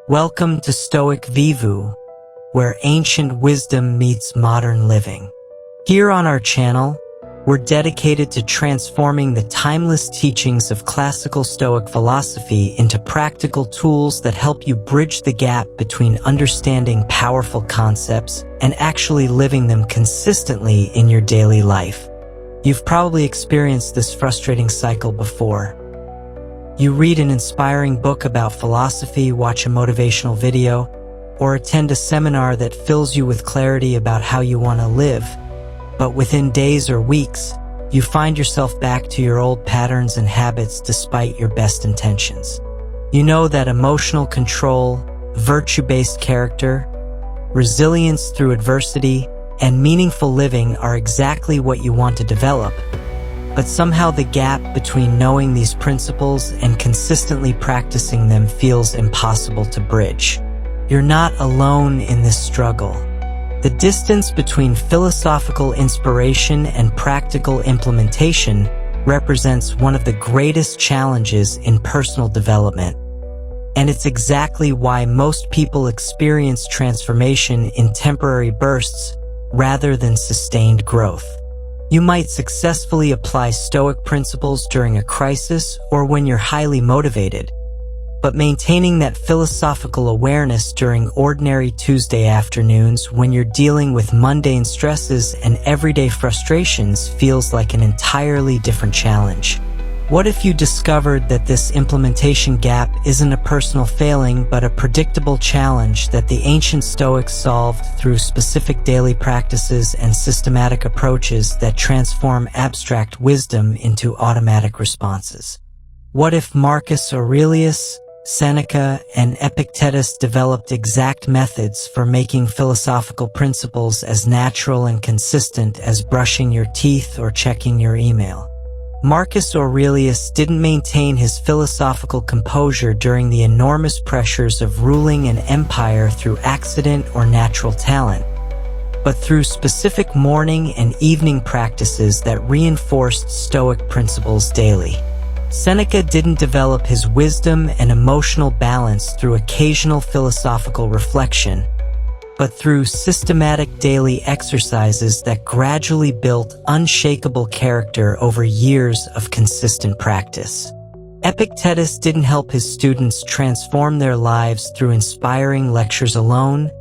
Welcome to Stoic Vivu, where ancient wisdom meets modern living. Here on our channel, we're dedicated to transforming the timeless teachings of classical Stoic philosophy into practical tools that help you bridge the gap between understanding powerful concepts and actually living them consistently in your daily life. You've probably experienced this frustrating cycle before. You read an inspiring book about philosophy, watch a motivational video, or attend a seminar that fills you with clarity about how you want to live. But within days or weeks, you find yourself back to your old patterns and habits despite your best intentions. You know that emotional control, virtue-based character, resilience through adversity, and meaningful living are exactly what you want to develop. But somehow the gap between knowing these principles and consistently practicing them feels impossible to bridge. You're not alone in this struggle. The distance between philosophical inspiration and practical implementation represents one of the greatest challenges in personal development. And it's exactly why most people experience transformation in temporary bursts rather than sustained growth. You might successfully apply Stoic principles during a crisis or when you're highly motivated, but maintaining that philosophical awareness during ordinary Tuesday afternoons when you're dealing with mundane stresses and everyday frustrations feels like an entirely different challenge. What if you discovered that this implementation gap isn't a personal failing but a predictable challenge that the ancient Stoics solved through specific daily practices and systematic approaches that transform abstract wisdom into automatic responses? What if Marcus Aurelius, Seneca, and Epictetus developed exact methods for making philosophical principles as natural and consistent as brushing your teeth or checking your email? Marcus Aurelius didn't maintain his philosophical composure during the enormous pressures of ruling an empire through accident or natural talent, but through specific morning and evening practices that reinforced Stoic principles daily. Seneca didn't develop his wisdom and emotional balance through occasional philosophical reflection, but through systematic daily exercises that gradually built unshakable character over years of consistent practice. Epictetus didn't help his students transform their lives through inspiring lectures alone,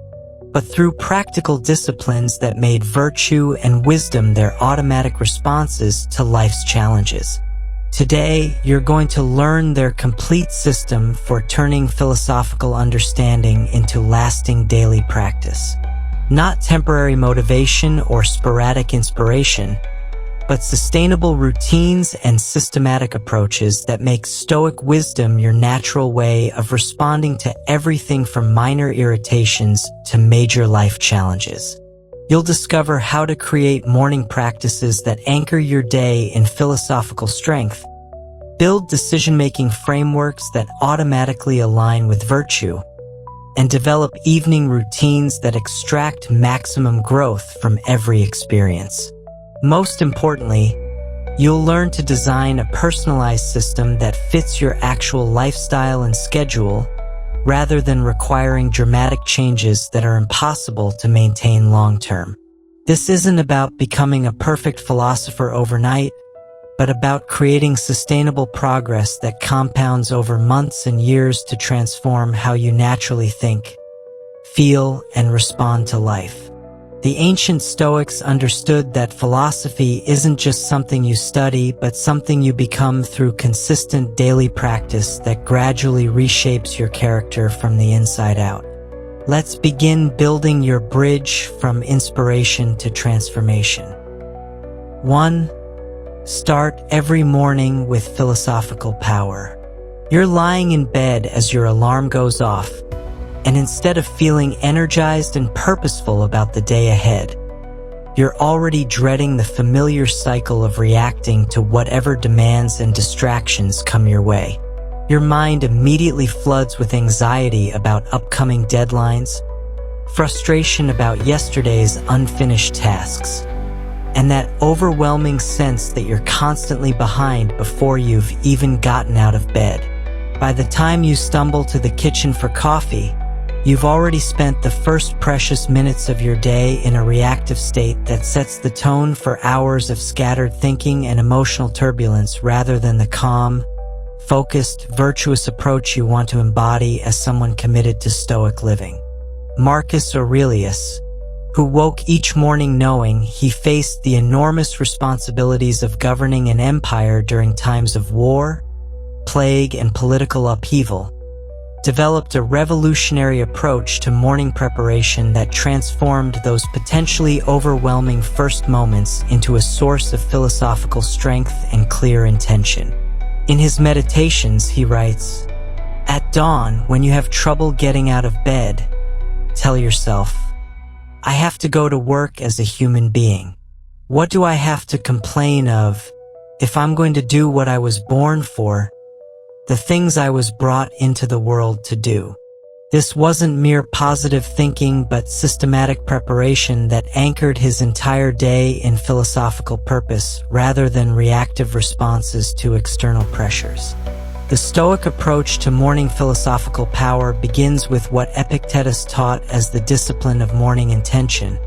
but through practical disciplines that made virtue and wisdom their automatic responses to life's challenges. Today, you're going to learn their complete system for turning philosophical understanding into lasting daily practice. Not temporary motivation or sporadic inspiration, but sustainable routines and systematic approaches that make Stoic wisdom your natural way of responding to everything from minor irritations to major life challenges. You'll discover how to create morning practices that anchor your day in philosophical strength, build decision-making frameworks that automatically align with virtue, and develop evening routines that extract maximum growth from every experience. Most importantly, you'll learn to design a personalized system that fits your actual lifestyle and schedule, rather than requiring dramatic changes that are impossible to maintain long-term. This isn't about becoming a perfect philosopher overnight, but about creating sustainable progress that compounds over months and years to transform how you naturally think, feel, and respond to life. The ancient Stoics understood that philosophy isn't just something you study, but something you become through consistent daily practice that gradually reshapes your character from the inside out. Let's begin building your bridge from inspiration to transformation. 1. Start every morning with philosophical power. You're lying in bed as your alarm goes off, and instead of feeling energized and purposeful about the day ahead, you're already dreading the familiar cycle of reacting to whatever demands and distractions come your way. Your mind immediately floods with anxiety about upcoming deadlines, frustration about yesterday's unfinished tasks, and that overwhelming sense that you're constantly behind before you've even gotten out of bed. By the time you stumble to the kitchen for coffee, You've already spent the first precious minutes of your day in a reactive state that sets the tone for hours of scattered thinking and emotional turbulence rather than the calm, focused, virtuous approach you want to embody as someone committed to Stoic living. Marcus Aurelius, who woke each morning knowing he faced the enormous responsibilities of governing an empire during times of war, plague, and political upheaval, developed a revolutionary approach to morning preparation that transformed those potentially overwhelming first moments into a source of philosophical strength and clear intention. In his meditations, he writes, "At dawn, when you have trouble getting out of bed, tell yourself, I have to go to work as a human being. What do I have to complain of if I'm going to do what I was born for, the things I was brought into the world to do?" This wasn't mere positive thinking but systematic preparation that anchored his entire day in philosophical purpose rather than reactive responses to external pressures. The Stoic approach to morning philosophical power begins with what Epictetus taught as the discipline of morning intention,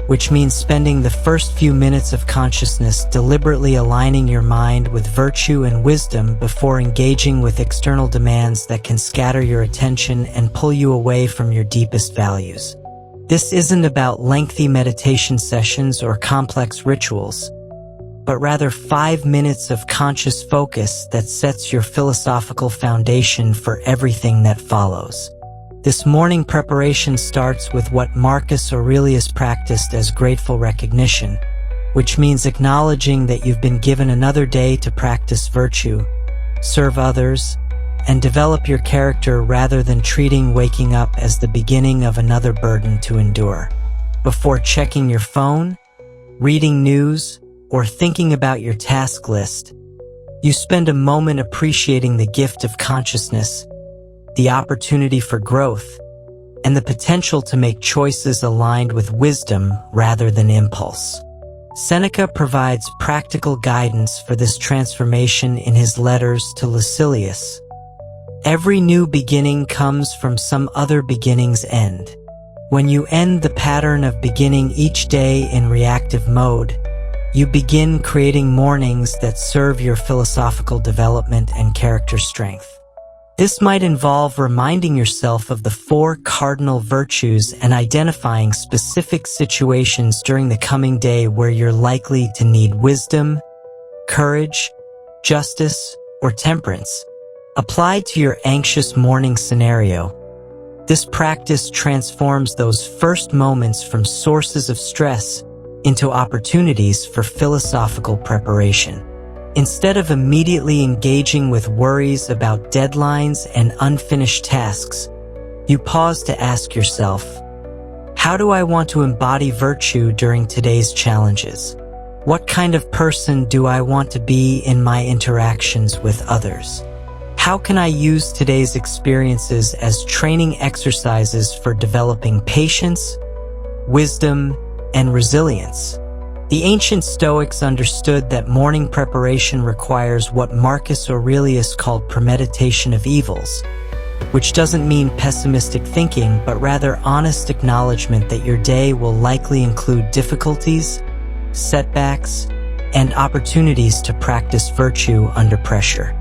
which means spending the first few minutes of consciousness deliberately aligning your mind with virtue and wisdom before engaging with external demands that can scatter your attention and pull you away from your deepest values. This isn't about lengthy meditation sessions or complex rituals, but rather 5 minutes of conscious focus that sets your philosophical foundation for everything that follows. This morning preparation starts with what Marcus Aurelius practiced as grateful recognition, which means acknowledging that you've been given another day to practice virtue, serve others, and develop your character rather than treating waking up as the beginning of another burden to endure. Before checking your phone, reading news, or thinking about your task list, you spend a moment appreciating the gift of consciousness, the opportunity for growth, and the potential to make choices aligned with wisdom rather than impulse. Seneca provides practical guidance for this transformation in his letters to Lucilius. Every new beginning comes from some other beginning's end. When you end the pattern of beginning each day in reactive mode, you begin creating mornings that serve your philosophical development and character strength. This might involve reminding yourself of the 4 cardinal virtues and identifying specific situations during the coming day where you're likely to need wisdom, courage, justice, or temperance. Applied to your anxious morning scenario, this practice transforms those first moments from sources of stress into opportunities for philosophical preparation. Instead of immediately engaging with worries about deadlines and unfinished tasks, you pause to ask yourself, how do I want to embody virtue during today's challenges? What kind of person do I want to be in my interactions with others? How can I use today's experiences as training exercises for developing patience, wisdom, and resilience? The ancient Stoics understood that morning preparation requires what Marcus Aurelius called premeditation of evils, which doesn't mean pessimistic thinking, but rather honest acknowledgement that your day will likely include difficulties, setbacks, and opportunities to practice virtue under pressure.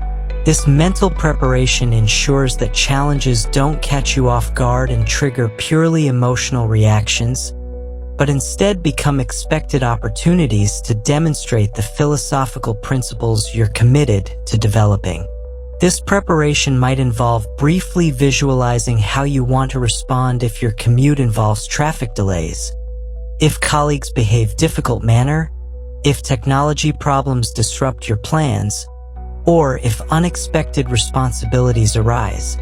This mental preparation ensures that challenges don't catch you off guard and trigger purely emotional reactions, but instead become expected opportunities to demonstrate the philosophical principles you're committed to developing. This preparation might involve briefly visualizing how you want to respond if your commute involves traffic delays, if colleagues behave difficult manner, if technology problems disrupt your plans, or if unexpected responsibilities arise.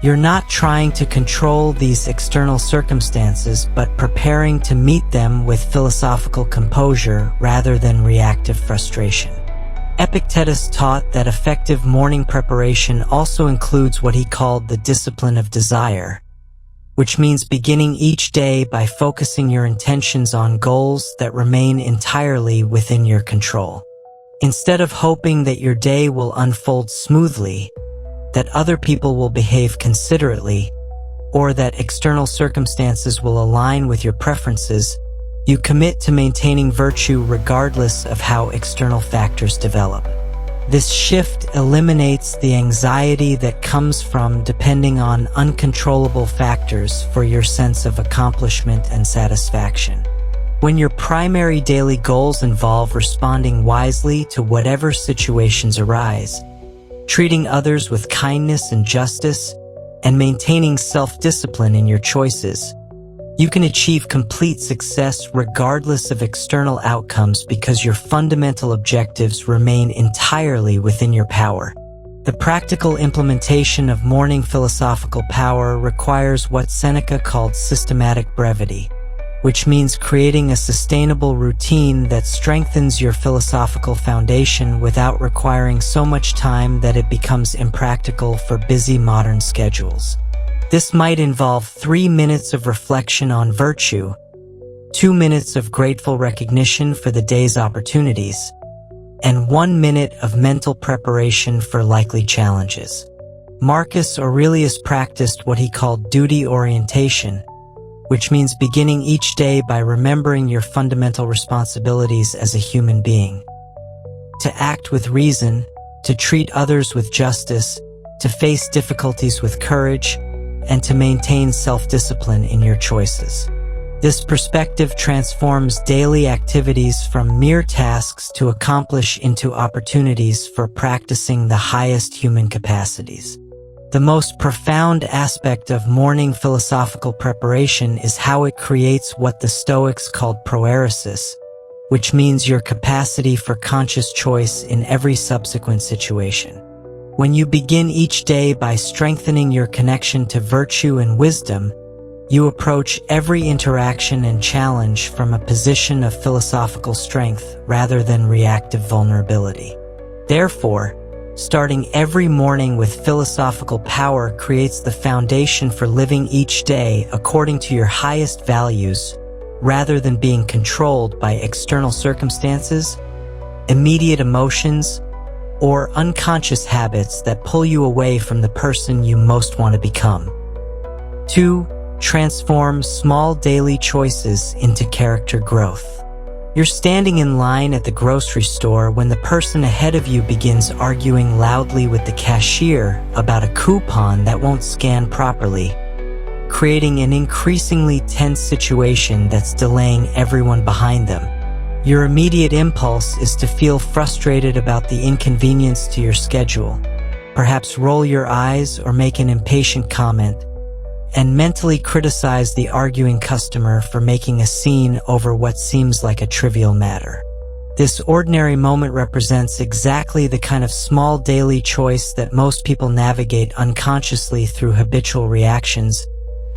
You're not trying to control these external circumstances, but preparing to meet them with philosophical composure rather than reactive frustration. Epictetus taught that effective morning preparation also includes what he called the discipline of desire, which means beginning each day by focusing your intentions on goals that remain entirely within your control. Instead of hoping that your day will unfold smoothly, that other people will behave considerately, or that external circumstances will align with your preferences, you commit to maintaining virtue regardless of how external factors develop. This shift eliminates the anxiety that comes from depending on uncontrollable factors for your sense of accomplishment and satisfaction. When your primary daily goals involve responding wisely to whatever situations arise, treating others with kindness and justice, and maintaining self-discipline in your choices, you can achieve complete success regardless of external outcomes because your fundamental objectives remain entirely within your power. The practical implementation of morning philosophical power requires what Seneca called systematic brevity, which means creating a sustainable routine that strengthens your philosophical foundation without requiring so much time that it becomes impractical for busy modern schedules. This might involve 3 minutes of reflection on virtue, 2 minutes of grateful recognition for the day's opportunities, and 1 minute of mental preparation for likely challenges. Marcus Aurelius practiced what he called duty orientation, which means beginning each day by remembering your fundamental responsibilities as a human being. To act with reason, to treat others with justice, to face difficulties with courage, and to maintain self-discipline in your choices. This perspective transforms daily activities from mere tasks to accomplish into opportunities for practicing the highest human capacities. The most profound aspect of morning philosophical preparation is how it creates what the Stoics called proeresis, which means your capacity for conscious choice in every subsequent situation. When you begin each day by strengthening your connection to virtue and wisdom, you approach every interaction and challenge from a position of philosophical strength rather than reactive vulnerability. Therefore, starting every morning with philosophical power creates the foundation for living each day according to your highest values, rather than being controlled by external circumstances, immediate emotions, or unconscious habits that pull you away from the person you most want to become. 2. Transform small daily choices into character growth. You're standing in line at the grocery store when the person ahead of you begins arguing loudly with the cashier about a coupon that won't scan properly, creating an increasingly tense situation that's delaying everyone behind them. Your immediate impulse is to feel frustrated about the inconvenience to your schedule, perhaps roll your eyes or make an impatient comment, and mentally criticize the arguing customer for making a scene over what seems like a trivial matter. This ordinary moment represents exactly the kind of small daily choice that most people navigate unconsciously through habitual reactions.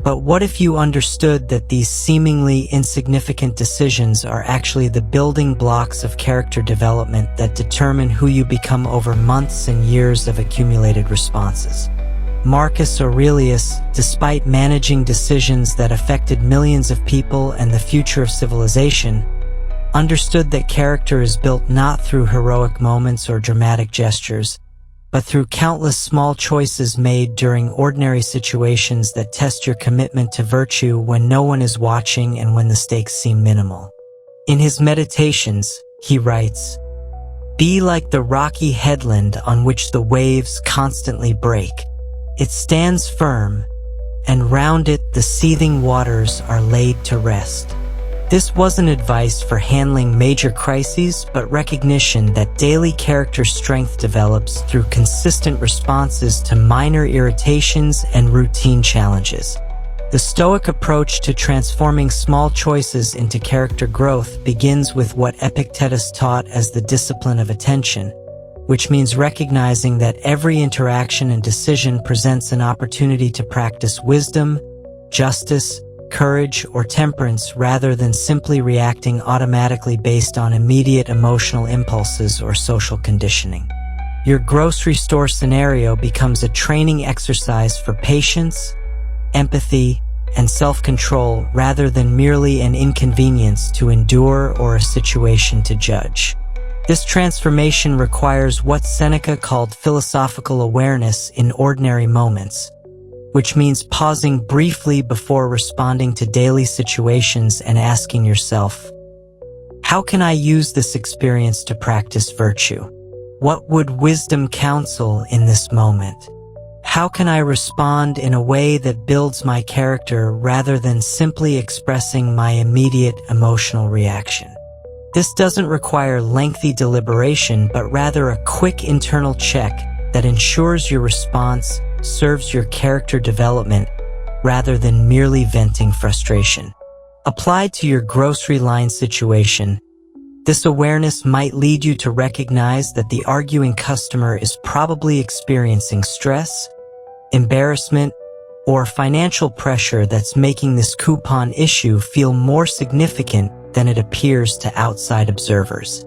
But what if you understood that these seemingly insignificant decisions are actually the building blocks of character development that determine who you become over months and years of accumulated responses? Marcus Aurelius, despite managing decisions that affected millions of people and the future of civilization, understood that character is built not through heroic moments or dramatic gestures, but through countless small choices made during ordinary situations that test your commitment to virtue when no one is watching and when the stakes seem minimal. In his meditations, he writes, "Be like the rocky headland on which the waves constantly break. It stands firm, and round it the seething waters are laid to rest." This wasn't advice for handling major crises, but recognition that daily character strength develops through consistent responses to minor irritations and routine challenges. The Stoic approach to transforming small choices into character growth begins with what Epictetus taught as the discipline of attention, which means recognizing that every interaction and decision presents an opportunity to practice wisdom, justice, courage, or temperance rather than simply reacting automatically based on immediate emotional impulses or social conditioning. Your grocery store scenario becomes a training exercise for patience, empathy, and self-control rather than merely an inconvenience to endure or a situation to judge. This transformation requires what Seneca called philosophical awareness in ordinary moments, which means pausing briefly before responding to daily situations and asking yourself, how can I use this experience to practice virtue? What would wisdom counsel in this moment? How can I respond in a way that builds my character rather than simply expressing my immediate emotional reaction? This doesn't require lengthy deliberation, but rather a quick internal check that ensures your response serves your character development rather than merely venting frustration. Applied to your grocery line situation, this awareness might lead you to recognize that the arguing customer is probably experiencing stress, embarrassment, or financial pressure that's making this coupon issue feel more significant than it appears to outside observers.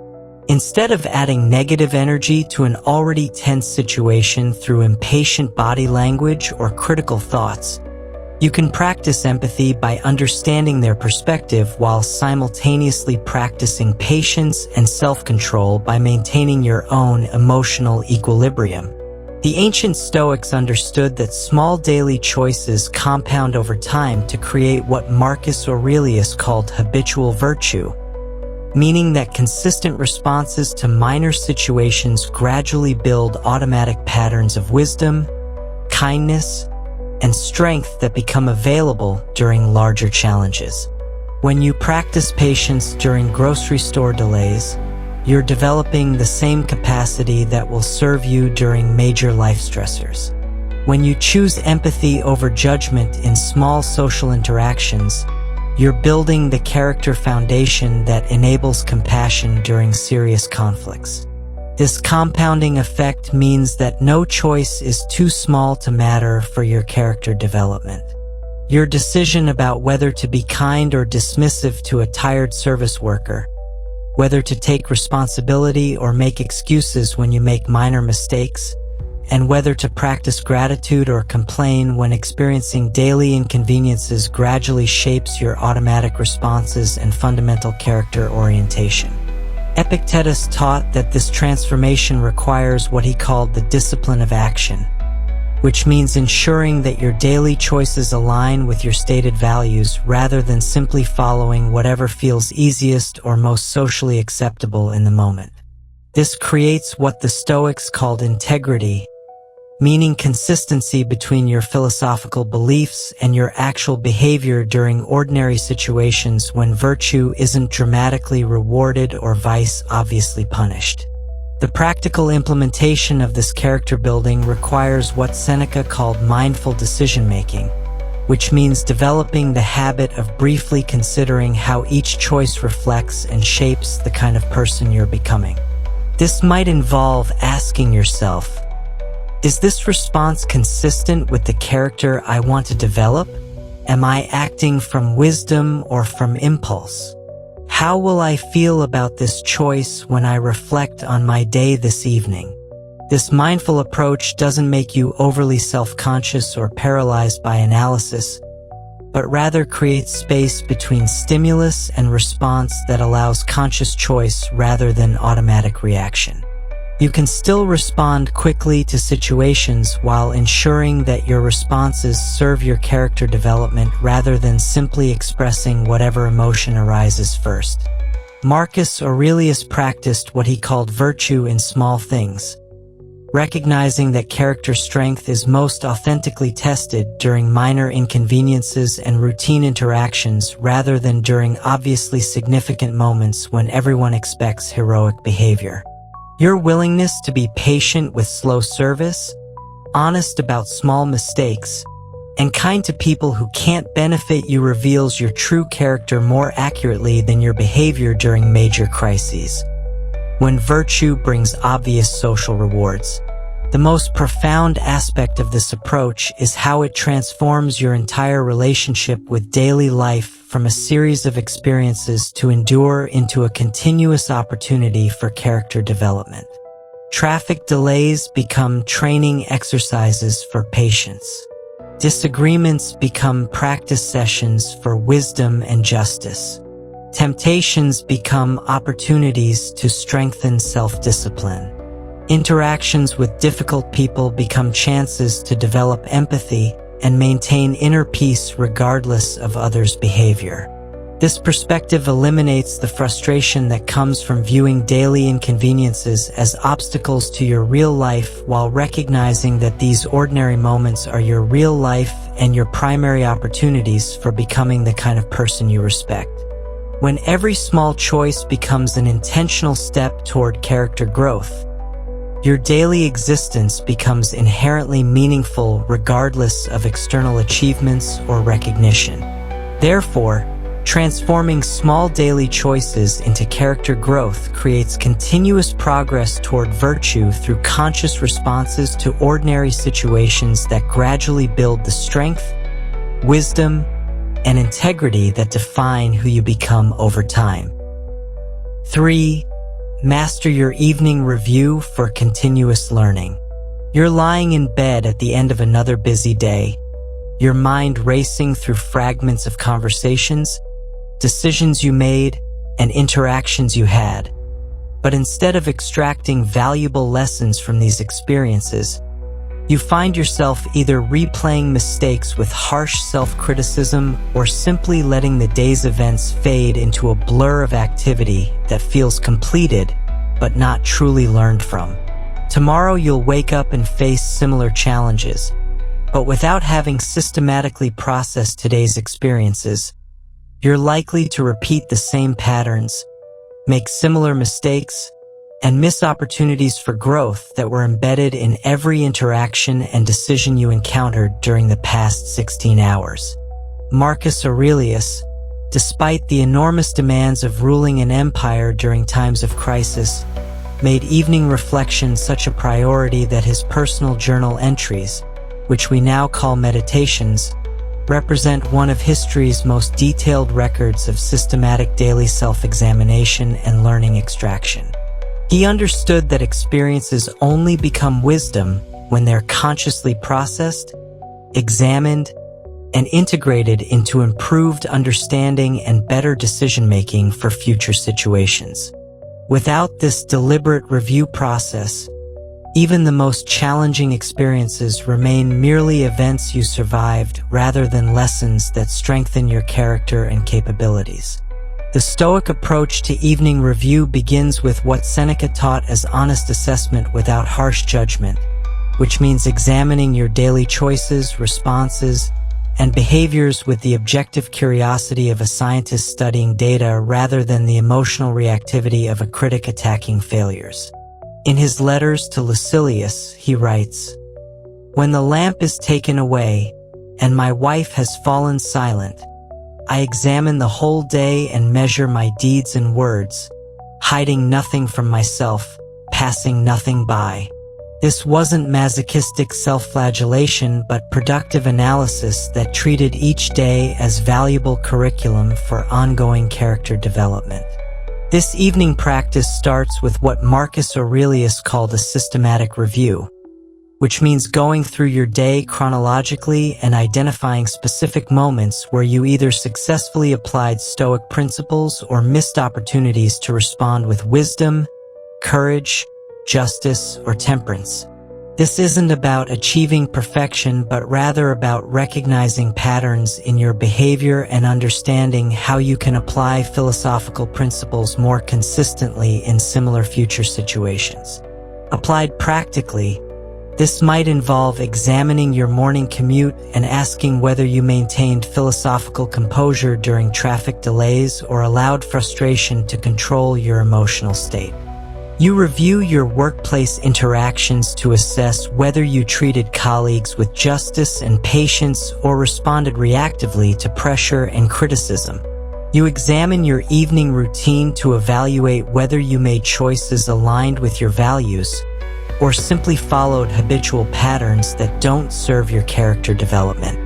Instead of adding negative energy to an already tense situation through impatient body language or critical thoughts, you can practice empathy by understanding their perspective while simultaneously practicing patience and self-control by maintaining your own emotional equilibrium. The ancient Stoics understood that small daily choices compound over time to create what Marcus Aurelius called habitual virtue, meaning that consistent responses to minor situations gradually build automatic patterns of wisdom, kindness, and strength that become available during larger challenges. When you practice patience during grocery store delays, you're developing the same capacity that will serve you during major life stressors. When you choose empathy over judgment in small social interactions, you're building the character foundation that enables compassion during serious conflicts. This compounding effect means that no choice is too small to matter for your character development. Your decision about whether to be kind or dismissive to a tired service worker, whether to take responsibility or make excuses when you make minor mistakes, and whether to practice gratitude or complain when experiencing daily inconveniences gradually shapes your automatic responses and fundamental character orientation. Epictetus taught that this transformation requires what he called the discipline of action, which means ensuring that your daily choices align with your stated values rather than simply following whatever feels easiest or most socially acceptable in the moment. This creates what the Stoics called integrity, meaning consistency between your philosophical beliefs and your actual behavior during ordinary situations when virtue isn't dramatically rewarded or vice obviously punished. The practical implementation of this character building requires what Seneca called mindful decision-making, which means developing the habit of briefly considering how each choice reflects and shapes the kind of person you're becoming. This might involve asking yourself, is this response consistent with the character I want to develop? Am I acting from wisdom or from impulse? How will I feel about this choice when I reflect on my day this evening? This mindful approach doesn't make you overly self-conscious or paralyzed by analysis, but rather creates space between stimulus and response that allows conscious choice rather than automatic reaction. You can still respond quickly to situations while ensuring that your responses serve your character development rather than simply expressing whatever emotion arises first. Marcus Aurelius practiced what he called virtue in small things, recognizing that character strength is most authentically tested during minor inconveniences and routine interactions rather than during obviously significant moments when everyone expects heroic behavior. Your willingness to be patient with slow service, honest about small mistakes, and kind to people who can't benefit you reveals your true character more accurately than your behavior during major crises. When virtue brings obvious social rewards, the most profound aspect of this approach is how it transforms your entire relationship with daily life from a series of experiences to endure into a continuous opportunity for character development. Traffic delays become training exercises for patience. Disagreements become practice sessions for wisdom and justice. Temptations become opportunities to strengthen self-discipline. Interactions with difficult people become chances to develop empathy, and maintain inner peace regardless of others' behavior. This perspective eliminates the frustration that comes from viewing daily inconveniences as obstacles to your real life, while recognizing that these ordinary moments are your real life and your primary opportunities for becoming the kind of person you respect. When every small choice becomes an intentional step toward character growth, your daily existence becomes inherently meaningful regardless of external achievements or recognition. Therefore, transforming small daily choices into character growth creates continuous progress toward virtue through conscious responses to ordinary situations that gradually build the strength, wisdom, and integrity that define who you become over time. 3. Master your evening review for continuous learning. You're lying in bed at the end of another busy day, your mind racing through fragments of conversations, decisions you made, and interactions you had. But instead of extracting valuable lessons from these experiences, you find yourself either replaying mistakes with harsh self-criticism or simply letting the day's events fade into a blur of activity that feels completed but not truly learned from. Tomorrow you'll wake up and face similar challenges, but without having systematically processed today's experiences, you're likely to repeat the same patterns, make similar mistakes, and miss opportunities for growth that were embedded in every interaction and decision you encountered during the past 16 hours. Marcus Aurelius, despite the enormous demands of ruling an empire during times of crisis, made evening reflection such a priority that his personal journal entries, which we now call meditations, represent one of history's most detailed records of systematic daily self-examination and learning extraction. He understood that experiences only become wisdom when they're consciously processed, examined, and integrated into improved understanding and better decision-making for future situations. Without this deliberate review process, even the most challenging experiences remain merely events you survived rather than lessons that strengthen your character and capabilities. The Stoic approach to evening review begins with what Seneca taught as honest assessment without harsh judgment, which means examining your daily choices, responses, and behaviors with the objective curiosity of a scientist studying data rather than the emotional reactivity of a critic attacking failures. In his letters to Lucilius, he writes, "When the lamp is taken away, and my wife has fallen silent, I examine the whole day and measure my deeds and words, hiding nothing from myself, passing nothing by." This wasn't masochistic self-flagellation, but productive analysis that treated each day as valuable curriculum for ongoing character development. This evening practice starts with what Marcus Aurelius called a systematic review, which means going through your day chronologically and identifying specific moments where you either successfully applied Stoic principles or missed opportunities to respond with wisdom, courage, justice, or temperance. This isn't about achieving perfection, but rather about recognizing patterns in your behavior and understanding how you can apply philosophical principles more consistently in similar future situations. Applied practically, this might involve examining your morning commute and asking whether you maintained philosophical composure during traffic delays or allowed frustration to control your emotional state. You review your workplace interactions to assess whether you treated colleagues with justice and patience or responded reactively to pressure and criticism. You examine your evening routine to evaluate whether you made choices aligned with your values or simply followed habitual patterns that don't serve your character development.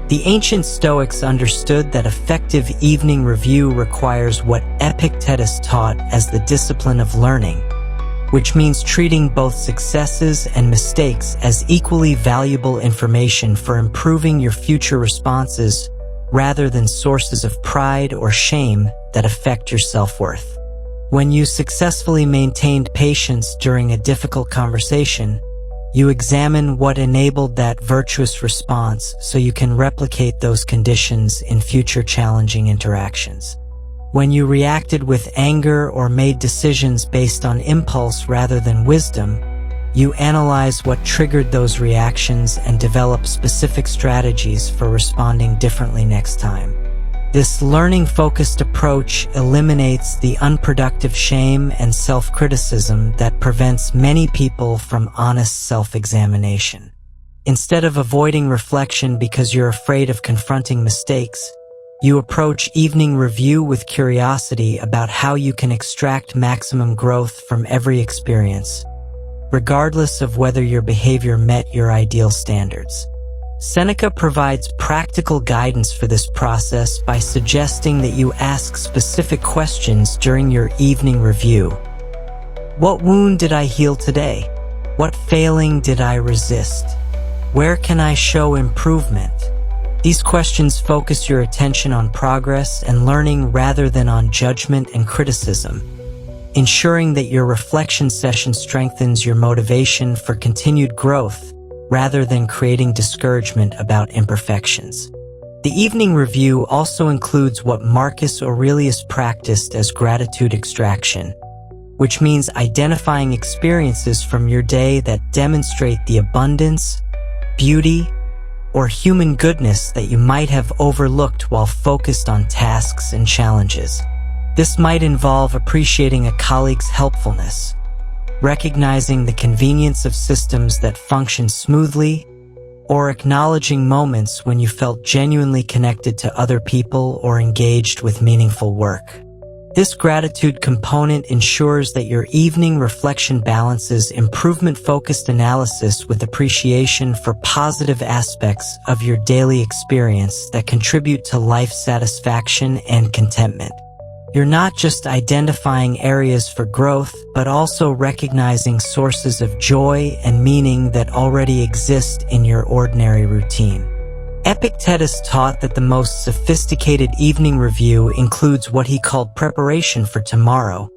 The ancient Stoics understood that effective evening review requires what Epictetus taught as the discipline of learning, which means treating both successes and mistakes as equally valuable information for improving your future responses rather than sources of pride or shame that affect your self-worth. When you successfully maintained patience during a difficult conversation, You examine what enabled that virtuous response so you can replicate those conditions in future challenging interactions. When you reacted with anger or made decisions based on impulse rather than wisdom, you analyze what triggered those reactions and develop specific strategies for responding differently next time. This learning-focused approach eliminates the unproductive shame and self-criticism that prevents many people from honest self-examination. Instead of avoiding reflection because you're afraid of confronting mistakes, you approach evening review with curiosity about how you can extract maximum growth from every experience, regardless of whether your behavior met your ideal standards. Seneca provides practical guidance for this process by suggesting that you ask specific questions during your evening review. What wound did I heal today? What failing did I resist? Where can I show improvement? These questions focus your attention on progress and learning rather than on judgment and criticism, ensuring that your reflection session strengthens your motivation for continued growth rather than creating discouragement about imperfections. The evening review also includes what Marcus Aurelius practiced as gratitude extraction, which means identifying experiences from your day that demonstrate the abundance, beauty, or human goodness that you might have overlooked while focused on tasks and challenges. This might involve appreciating a colleague's helpfulness, recognizing the convenience of systems that function smoothly, or acknowledging moments when you felt genuinely connected to other people or engaged with meaningful work. This gratitude component ensures that your evening reflection balances improvement-focused analysis with appreciation for positive aspects of your daily experience that contribute to life satisfaction and contentment. You're not just identifying areas for growth, but also recognizing sources of joy and meaning that already exist in your ordinary routine. Epictetus taught that the most sophisticated evening review includes what he called preparation for tomorrow,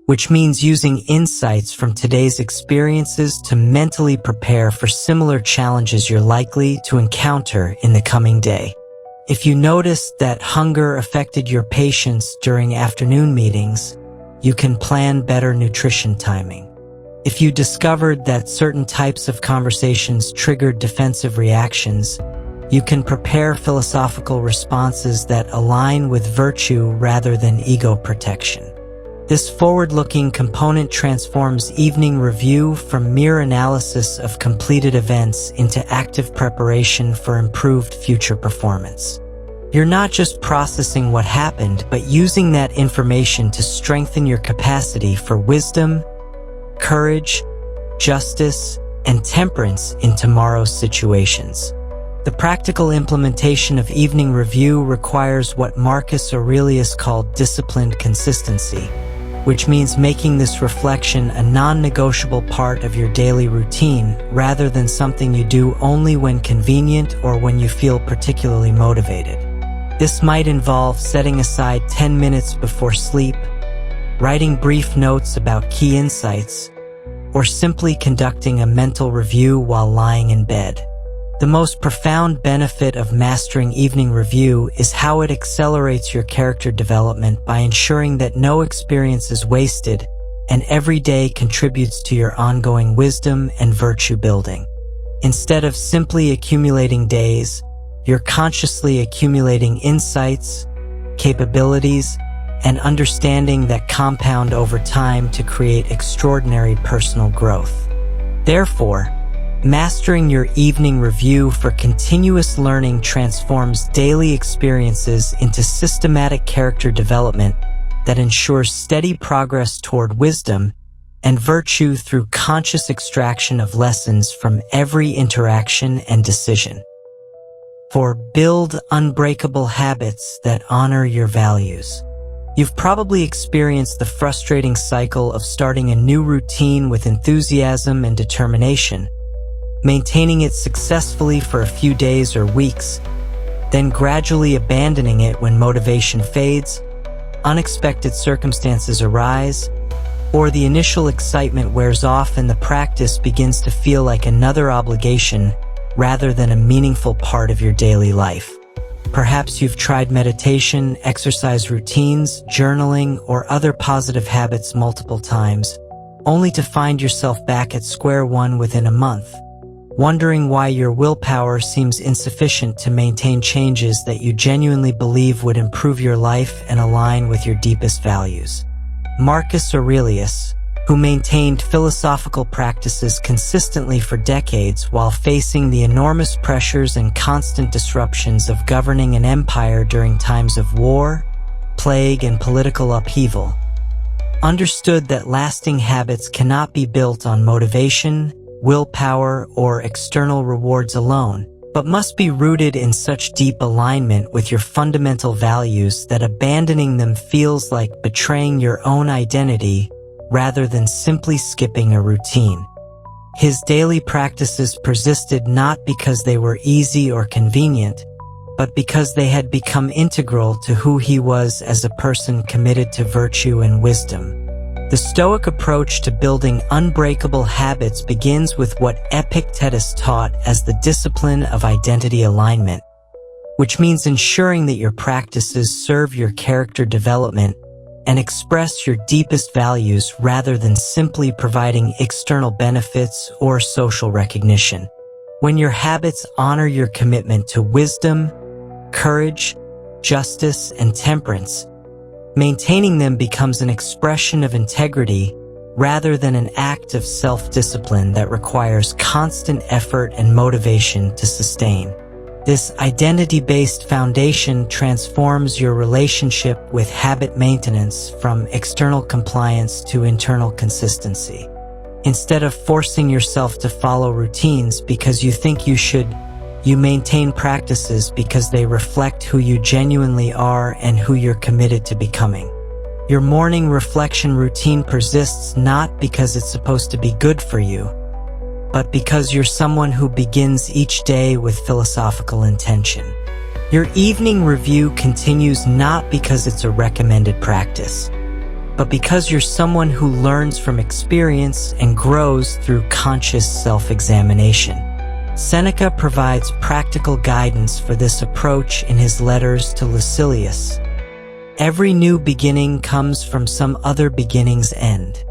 which means using insights from today's experiences to mentally prepare for similar challenges you're likely to encounter in the coming day. If you noticed that hunger affected your patience during afternoon meetings, you can plan better nutrition timing. If you discovered that certain types of conversations triggered defensive reactions, you can prepare philosophical responses that align with virtue rather than ego protection. This forward-looking component transforms evening review from mere analysis of completed events into active preparation for improved future performance. You're not just processing what happened, but using that information to strengthen your capacity for wisdom, courage, justice, and temperance in tomorrow's situations. The practical implementation of evening review requires what Marcus Aurelius called disciplined consistency, which means making this reflection a non-negotiable part of your daily routine rather than something you do only when convenient or when you feel particularly motivated. This might involve setting aside 10 minutes before sleep, writing brief notes about key insights, or simply conducting a mental review while lying in bed. The most profound benefit of mastering evening review is how it accelerates your character development by ensuring that no experience is wasted and every day contributes to your ongoing wisdom and virtue building. Instead of simply accumulating days, you're consciously accumulating insights, capabilities, and understanding that compound over time to create extraordinary personal growth. Therefore, mastering your evening review for continuous learning transforms daily experiences into systematic character development that ensures steady progress toward wisdom and virtue through conscious extraction of lessons from every interaction and decision. For build unbreakable habits that honor your values. You've probably experienced the frustrating cycle of starting a new routine with enthusiasm and determination, maintaining it successfully for a few days or weeks, then gradually abandoning it when motivation fades, unexpected circumstances arise, or the initial excitement wears off and the practice begins to feel like another obligation rather than a meaningful part of your daily life. Perhaps you've tried meditation, exercise routines, journaling, or other positive habits multiple times, only to find yourself back at square one within a month, wondering why your willpower seems insufficient to maintain changes that you genuinely believe would improve your life and align with your deepest values. Marcus Aurelius, who maintained philosophical practices consistently for decades while facing the enormous pressures and constant disruptions of governing an empire during times of war, plague, and political upheaval, understood that lasting habits cannot be built on motivation, willpower, or external rewards alone, but must be rooted in such deep alignment with your fundamental values that abandoning them feels like betraying your own identity rather than simply skipping a routine. His daily practices persisted not because they were easy or convenient, but because they had become integral to who he was as a person committed to virtue and wisdom. The Stoic approach to building unbreakable habits begins with what Epictetus taught as the discipline of identity alignment, which means ensuring that your practices serve your character development and express your deepest values rather than simply providing external benefits or social recognition. When your habits honor your commitment to wisdom, courage, justice, and temperance, maintaining them becomes an expression of integrity rather than an act of self-discipline that requires constant effort and motivation to sustain. This identity-based foundation transforms your relationship with habit maintenance from external compliance to internal consistency. Instead of forcing yourself to follow routines because you think you should, you maintain practices because they reflect who you genuinely are and who you're committed to becoming. Your morning reflection routine persists not because it's supposed to be good for you, but because you're someone who begins each day with philosophical intention. Your evening review continues not because it's a recommended practice, but because you're someone who learns from experience and grows through conscious self-examination. Seneca provides practical guidance for this approach in his letters to Lucilius. Every new beginning comes from some other beginning's end.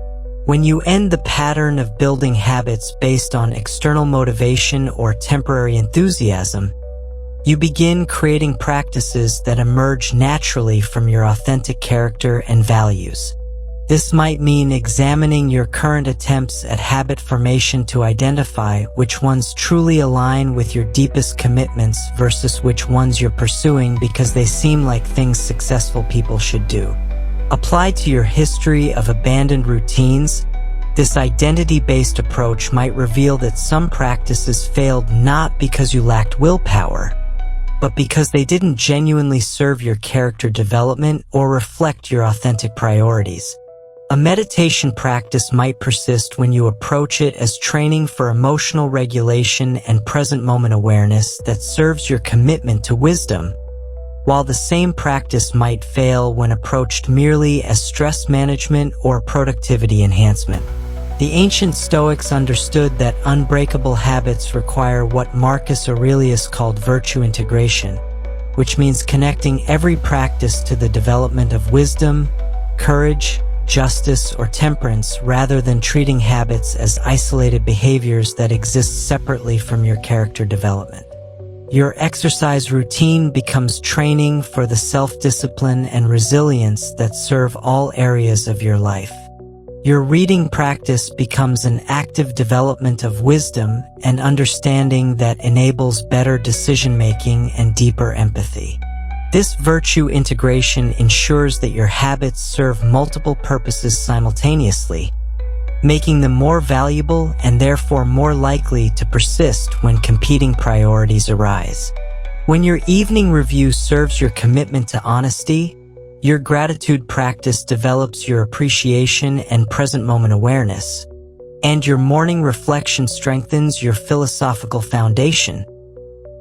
When you end the pattern of building habits based on external motivation or temporary enthusiasm, you begin creating practices that emerge naturally from your authentic character and values. This might mean examining your current attempts at habit formation to identify which ones truly align with your deepest commitments versus which ones you're pursuing because they seem like things successful people should do. Applied to your history of abandoned routines, this identity-based approach might reveal that some practices failed not because you lacked willpower, but because they didn't genuinely serve your character development or reflect your authentic priorities. A meditation practice might persist when you approach it as training for emotional regulation and present moment awareness that serves your commitment to wisdom, while the same practice might fail when approached merely as stress management or productivity enhancement. The ancient Stoics understood that unbreakable habits require what Marcus Aurelius called virtue integration, which means connecting every practice to the development of wisdom, courage, justice, or temperance rather than treating habits as isolated behaviors that exist separately from your character development. Your exercise routine becomes training for the self-discipline and resilience that serve all areas of your life. Your reading practice becomes an active development of wisdom and understanding that enables better decision-making and deeper empathy. This virtue integration ensures that your habits serve multiple purposes simultaneously, making them more valuable and therefore more likely to persist when competing priorities arise. When your evening review serves your commitment to honesty, your gratitude practice develops your appreciation and present moment awareness, and your morning reflection strengthens your philosophical foundation.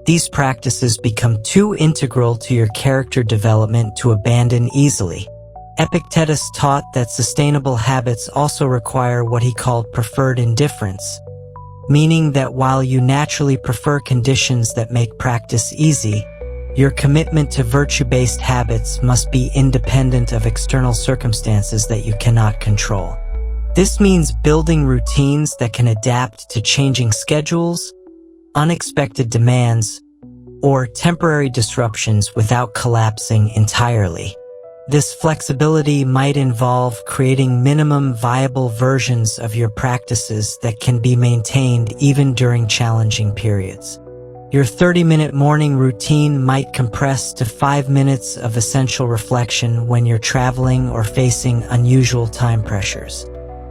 These practices become too integral to your character development to abandon easily. Epictetus taught that sustainable habits also require what he called preferred indifference, meaning that while you naturally prefer conditions that make practice easy, your commitment to virtue-based habits must be independent of external circumstances that you cannot control. This means building routines that can adapt to changing schedules, unexpected demands, or temporary disruptions without collapsing entirely. This flexibility might involve creating minimum viable versions of your practices that can be maintained even during challenging periods. Your 30-minute morning routine might compress to 5 minutes of essential reflection when you're traveling or facing unusual time pressures.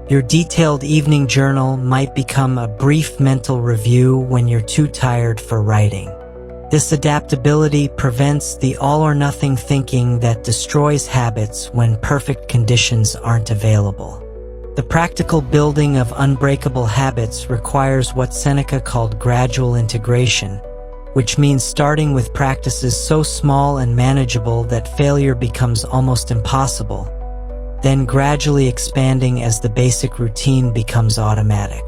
Your detailed evening journal might become a brief mental review when you're too tired for writing. This adaptability prevents the all-or-nothing thinking that destroys habits when perfect conditions aren't available. The practical building of unbreakable habits requires what Seneca called gradual integration, which means starting with practices so small and manageable that failure becomes almost impossible, then gradually expanding as the basic routine becomes automatic.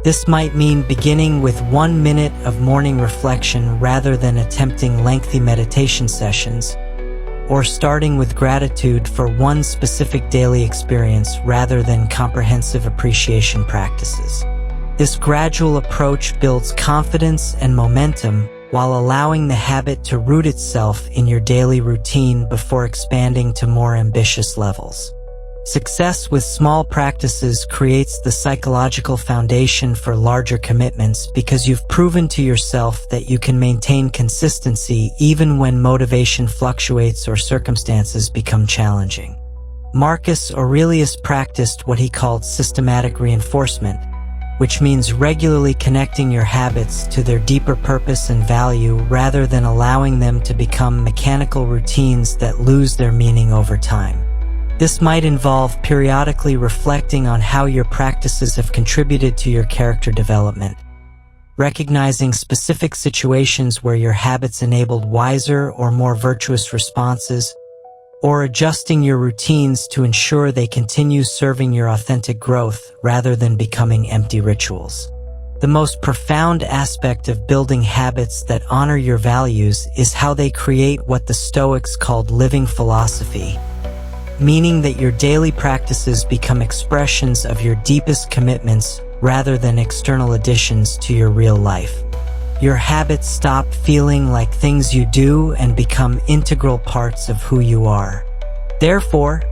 This might mean beginning with 1 minute of morning reflection rather than attempting lengthy meditation sessions, or starting with gratitude for one specific daily experience rather than comprehensive appreciation practices. This gradual approach builds confidence and momentum while allowing the habit to root itself in your daily routine before expanding to more ambitious levels. Success with small practices creates the psychological foundation for larger commitments because you've proven to yourself that you can maintain consistency even when motivation fluctuates or circumstances become challenging. Marcus Aurelius practiced what he called systematic reinforcement, which means regularly connecting your habits to their deeper purpose and value rather than allowing them to become mechanical routines that lose their meaning over time. This might involve periodically reflecting on how your practices have contributed to your character development, recognizing specific situations where your habits enabled wiser or more virtuous responses, or adjusting your routines to ensure they continue serving your authentic growth rather than becoming empty rituals. The most profound aspect of building habits that honor your values is how they create what the Stoics called living philosophy, meaning that your daily practices become expressions of your deepest commitments rather than external additions to your real life. Your habits stop feeling like things you do and become integral parts of who you are. Therefore,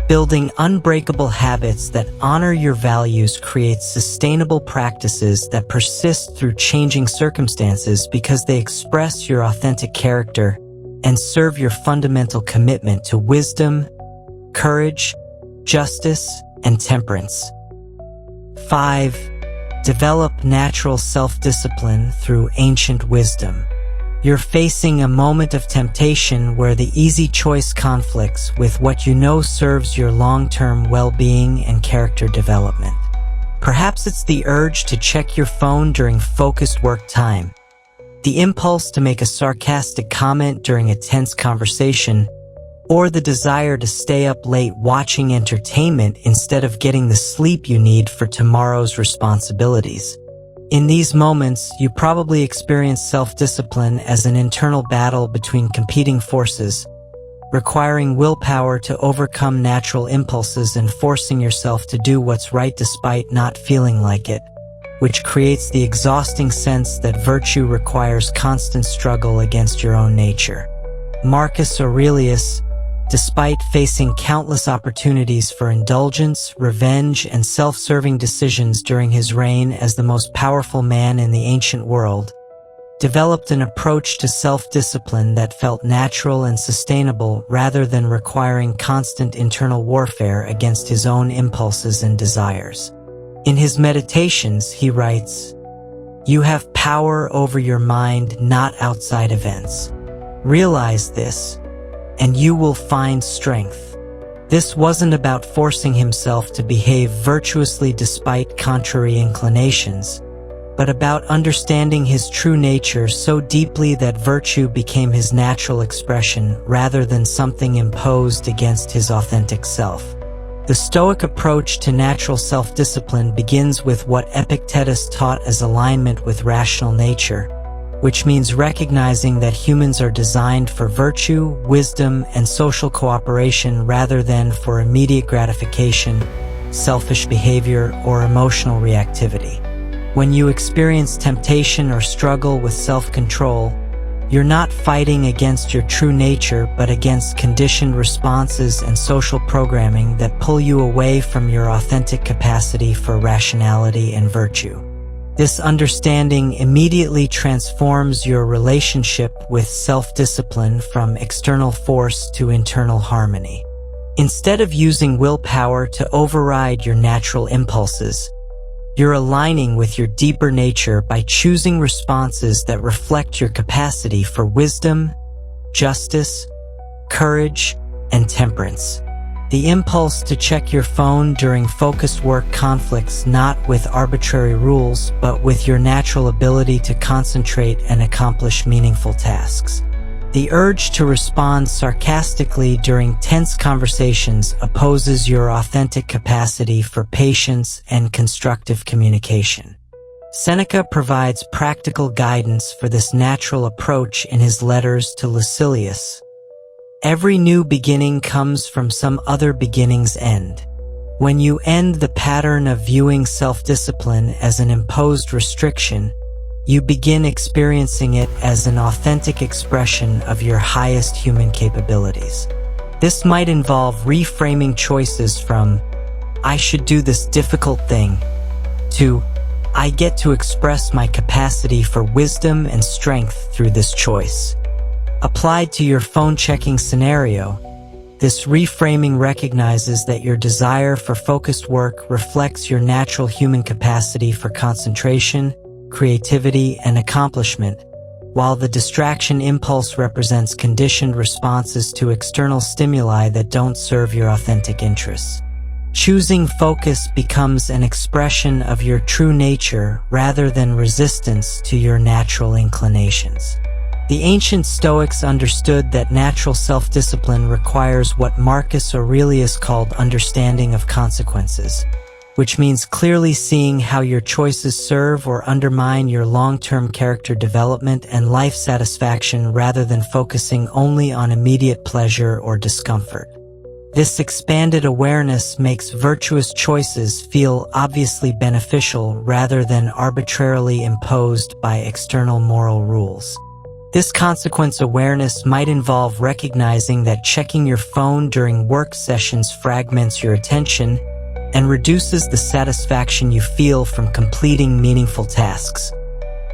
building unbreakable habits that honor your values creates sustainable practices that persist through changing circumstances because they express your authentic character and serve your fundamental commitment to wisdom, courage, justice, and temperance. 5. Develop natural self-discipline through ancient wisdom. You're facing a moment of temptation where the easy choice conflicts with what you know serves your long-term well-being and character development. Perhaps it's the urge to check your phone during focused work time, the impulse to make a sarcastic comment during a tense conversation, or the desire to stay up late watching entertainment instead of getting the sleep you need for tomorrow's responsibilities. In these moments, you probably experience self-discipline as an internal battle between competing forces, requiring willpower to overcome natural impulses and forcing yourself to do what's right despite not feeling like it, which creates the exhausting sense that virtue requires constant struggle against your own nature. Marcus Aurelius, despite facing countless opportunities for indulgence, revenge, and self-serving decisions during his reign as the most powerful man in the ancient world, developed an approach to self-discipline that felt natural and sustainable rather than requiring constant internal warfare against his own impulses and desires. In his meditations, he writes, "You have power over your mind, not outside events. Realize this, and you will find strength." This wasn't about forcing himself to behave virtuously despite contrary inclinations, but about understanding his true nature so deeply that virtue became his natural expression rather than something imposed against his authentic self. The Stoic approach to natural self-discipline begins with what Epictetus taught as alignment with rational nature, which means recognizing that humans are designed for virtue, wisdom, and social cooperation rather than for immediate gratification, selfish behavior, or emotional reactivity. When you experience temptation or struggle with self-control, you're not fighting against your true nature but against conditioned responses and social programming that pull you away from your authentic capacity for rationality and virtue. This understanding immediately transforms your relationship with self-discipline from external force to internal harmony. Instead of using willpower to override your natural impulses, you're aligning with your deeper nature by choosing responses that reflect your capacity for wisdom, justice, courage, and temperance. The impulse to check your phone during focused work conflicts not with arbitrary rules, but with your natural ability to concentrate and accomplish meaningful tasks. The urge to respond sarcastically during tense conversations opposes your authentic capacity for patience and constructive communication. Seneca provides practical guidance for this natural approach in his letters to Lucilius. Every new beginning comes from some other beginning's end. When you end the pattern of viewing self-discipline as an imposed restriction, you begin experiencing it as an authentic expression of your highest human capabilities. This might involve reframing choices from, "I should do this difficult thing," to, "I get to express my capacity for wisdom and strength through this choice." Applied to your phone-checking scenario, this reframing recognizes that your desire for focused work reflects your natural human capacity for concentration, creativity, and accomplishment, while the distraction impulse represents conditioned responses to external stimuli that don't serve your authentic interests. Choosing focus becomes an expression of your true nature rather than resistance to your natural inclinations. The ancient Stoics understood that natural self-discipline requires what Marcus Aurelius called understanding of consequences, which means clearly seeing how your choices serve or undermine your long-term character development and life satisfaction rather than focusing only on immediate pleasure or discomfort. This expanded awareness makes virtuous choices feel obviously beneficial rather than arbitrarily imposed by external moral rules. This consequence awareness might involve recognizing that checking your phone during work sessions fragments your attention and reduces the satisfaction you feel from completing meaningful tasks,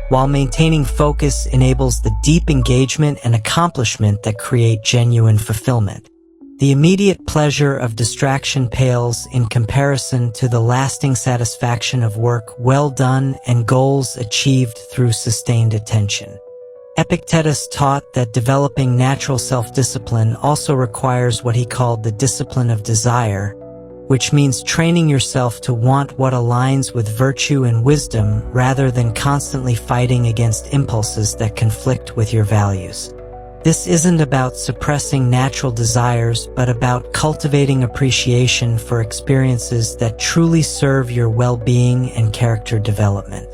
while maintaining focus enables the deep engagement and accomplishment that create genuine fulfillment. The immediate pleasure of distraction pales in comparison to the lasting satisfaction of work well done and goals achieved through sustained attention. Epictetus taught that developing natural self-discipline also requires what he called the discipline of desire, which means training yourself to want what aligns with virtue and wisdom rather than constantly fighting against impulses that conflict with your values. This isn't about suppressing natural desires, but about cultivating appreciation for experiences that truly serve your well-being and character development.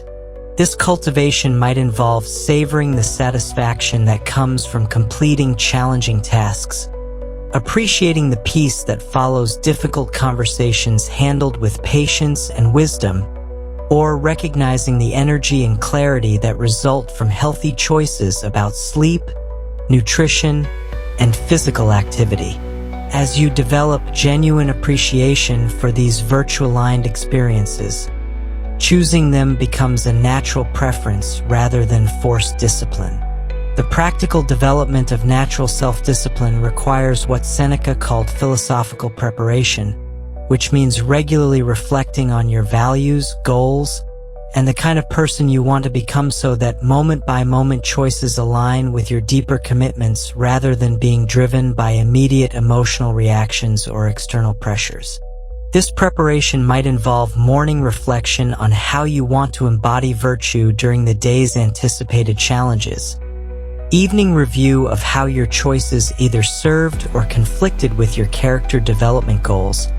This cultivation might involve savoring the satisfaction that comes from completing challenging tasks, appreciating the peace that follows difficult conversations handled with patience and wisdom, or recognizing the energy and clarity that result from healthy choices about sleep, nutrition, and physical activity. As you develop genuine appreciation for these virtue-aligned experiences, choosing them becomes a natural preference rather than forced discipline. The practical development of natural self-discipline requires what Seneca called philosophical preparation, which means regularly reflecting on your values, goals, and the kind of person you want to become so that moment-by-moment choices align with your deeper commitments rather than being driven by immediate emotional reactions or external pressures. This preparation might involve morning reflection on how you want to embody virtue during the day's anticipated challenges, evening review of how your choices either served or conflicted with your character development goals,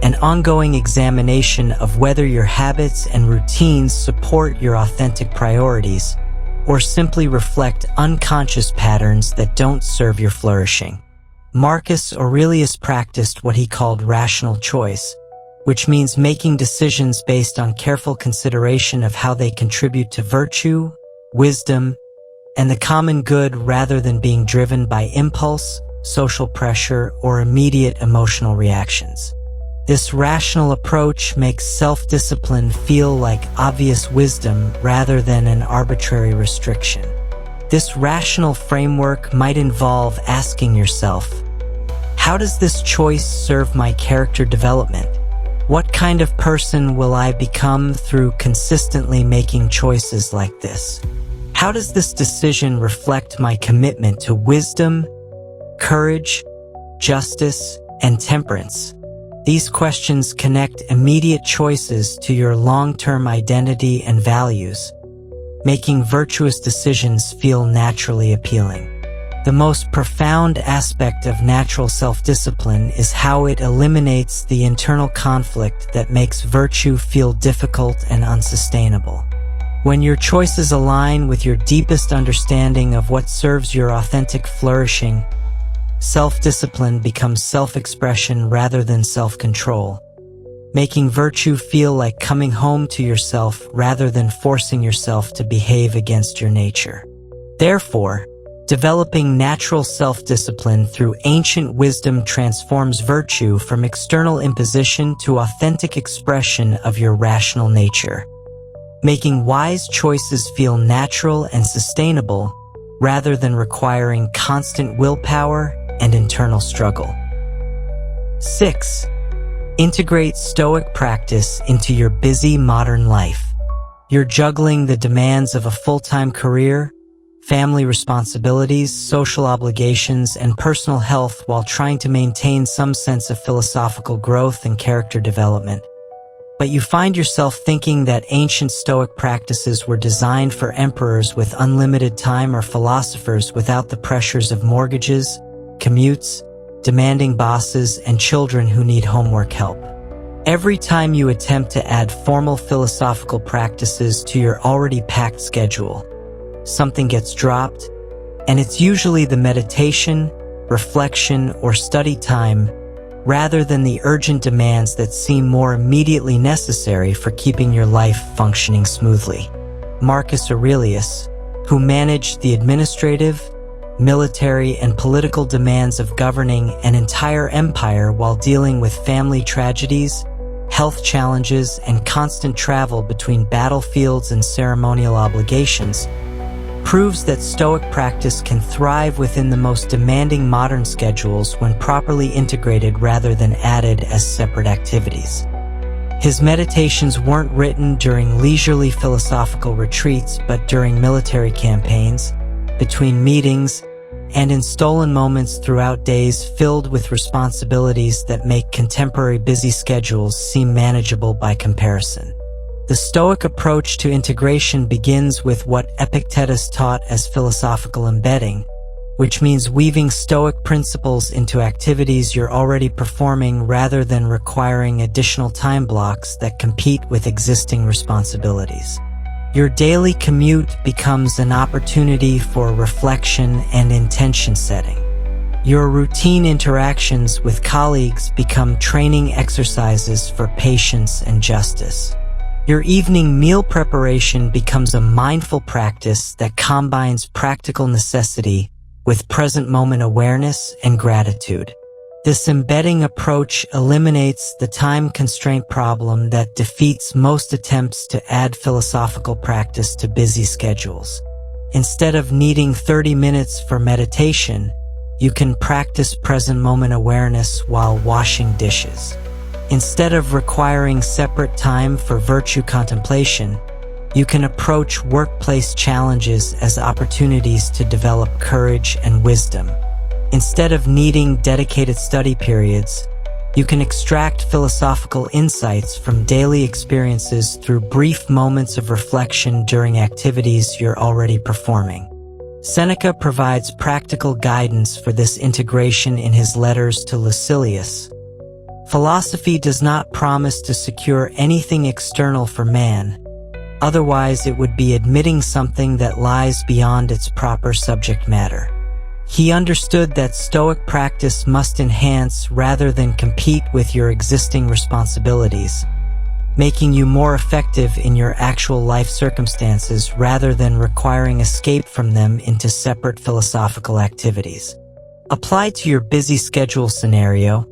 and ongoing examination of whether your habits and routines support your authentic priorities or simply reflect unconscious patterns that don't serve your flourishing. Marcus Aurelius practiced what he called rational choice, which means making decisions based on careful consideration of how they contribute to virtue, wisdom, and the common good rather than being driven by impulse, social pressure, or immediate emotional reactions. This rational approach makes self-discipline feel like obvious wisdom rather than an arbitrary restriction. This rational framework might involve asking yourself, how does this choice serve my character development? What kind of person will I become through consistently making choices like this? How does this decision reflect my commitment to wisdom, courage, justice, and temperance? These questions connect immediate choices to your long-term identity and values, making virtuous decisions feel naturally appealing. The most profound aspect of natural self-discipline is how it eliminates the internal conflict that makes virtue feel difficult and unsustainable. When your choices align with your deepest understanding of what serves your authentic flourishing, self-discipline becomes self-expression rather than self-control, making virtue feel like coming home to yourself rather than forcing yourself to behave against your nature. Therefore, developing natural self-discipline through ancient wisdom transforms virtue from external imposition to authentic expression of your rational nature, making wise choices feel natural and sustainable rather than requiring constant willpower and internal struggle. 6. Integrate Stoic practice into your busy modern life. You're juggling the demands of a full-time career, family responsibilities, social obligations, and personal health while trying to maintain some sense of philosophical growth and character development. But you find yourself thinking that ancient Stoic practices were designed for emperors with unlimited time or philosophers without the pressures of mortgages, commutes, demanding bosses, and children who need homework help. Every time you attempt to add formal philosophical practices to your already packed schedule, something gets dropped, and it's usually the meditation, reflection, or study time rather than the urgent demands that seem more immediately necessary for keeping your life functioning smoothly. Marcus Aurelius, who managed the administrative, military, and political demands of governing an entire empire while dealing with family tragedies, health challenges, and constant travel between battlefields and ceremonial obligations, proves that Stoic practice can thrive within the most demanding modern schedules when properly integrated rather than added as separate activities. His meditations weren't written during leisurely philosophical retreats, but during military campaigns, between meetings, and in stolen moments throughout days filled with responsibilities that make contemporary busy schedules seem manageable by comparison. The Stoic approach to integration begins with what Epictetus taught as philosophical embedding, which means weaving Stoic principles into activities you're already performing rather than requiring additional time blocks that compete with existing responsibilities. Your daily commute becomes an opportunity for reflection and intention setting. Your routine interactions with colleagues become training exercises for patience and justice. Your evening meal preparation becomes a mindful practice that combines practical necessity with present moment awareness and gratitude. This embedding approach eliminates the time constraint problem that defeats most attempts to add philosophical practice to busy schedules. Instead of needing 30 minutes for meditation, you can practice present moment awareness while washing dishes. Instead of requiring separate time for virtue contemplation, you can approach workplace challenges as opportunities to develop courage and wisdom. Instead of needing dedicated study periods, You can extract philosophical insights from daily experiences through brief moments of reflection during activities you're already performing. Seneca provides practical guidance for this integration in his letters to Lucilius. Philosophy does not promise to secure anything external for man, otherwise it would be admitting something that lies beyond its proper subject matter. He understood that Stoic practice must enhance rather than compete with your existing responsibilities, making you more effective in your actual life circumstances rather than requiring escape from them into separate philosophical activities. Applied to your busy schedule scenario,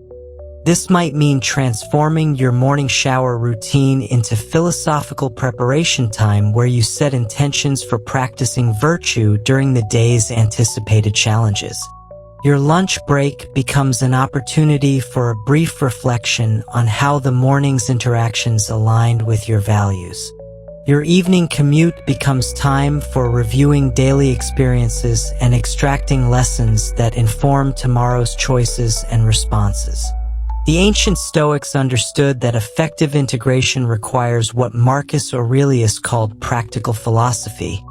this might mean transforming your morning shower routine into philosophical preparation time where you set intentions for practicing virtue during the day's anticipated challenges. Your lunch break becomes an opportunity for a brief reflection on how the morning's interactions aligned with your values. Your evening commute becomes time for reviewing daily experiences and extracting lessons that inform tomorrow's choices and responses. The ancient Stoics understood that effective integration requires what Marcus Aurelius called practical philosophy,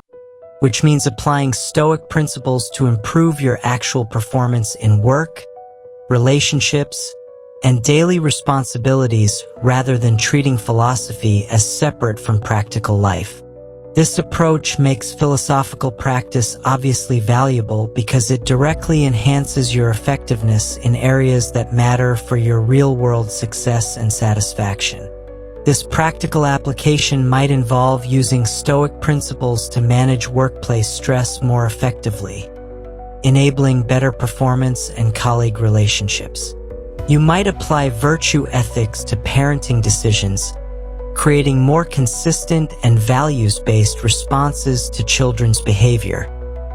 which means applying Stoic principles to improve your actual performance in work, relationships, and daily responsibilities rather than treating philosophy as separate from practical life. This approach makes philosophical practice obviously valuable because it directly enhances your effectiveness in areas that matter for your real-world success and satisfaction. This practical application might involve using Stoic principles to manage workplace stress more effectively, enabling better performance and colleague relationships. You might apply virtue ethics to parenting decisions, creating more consistent and values-based responses to children's behavior.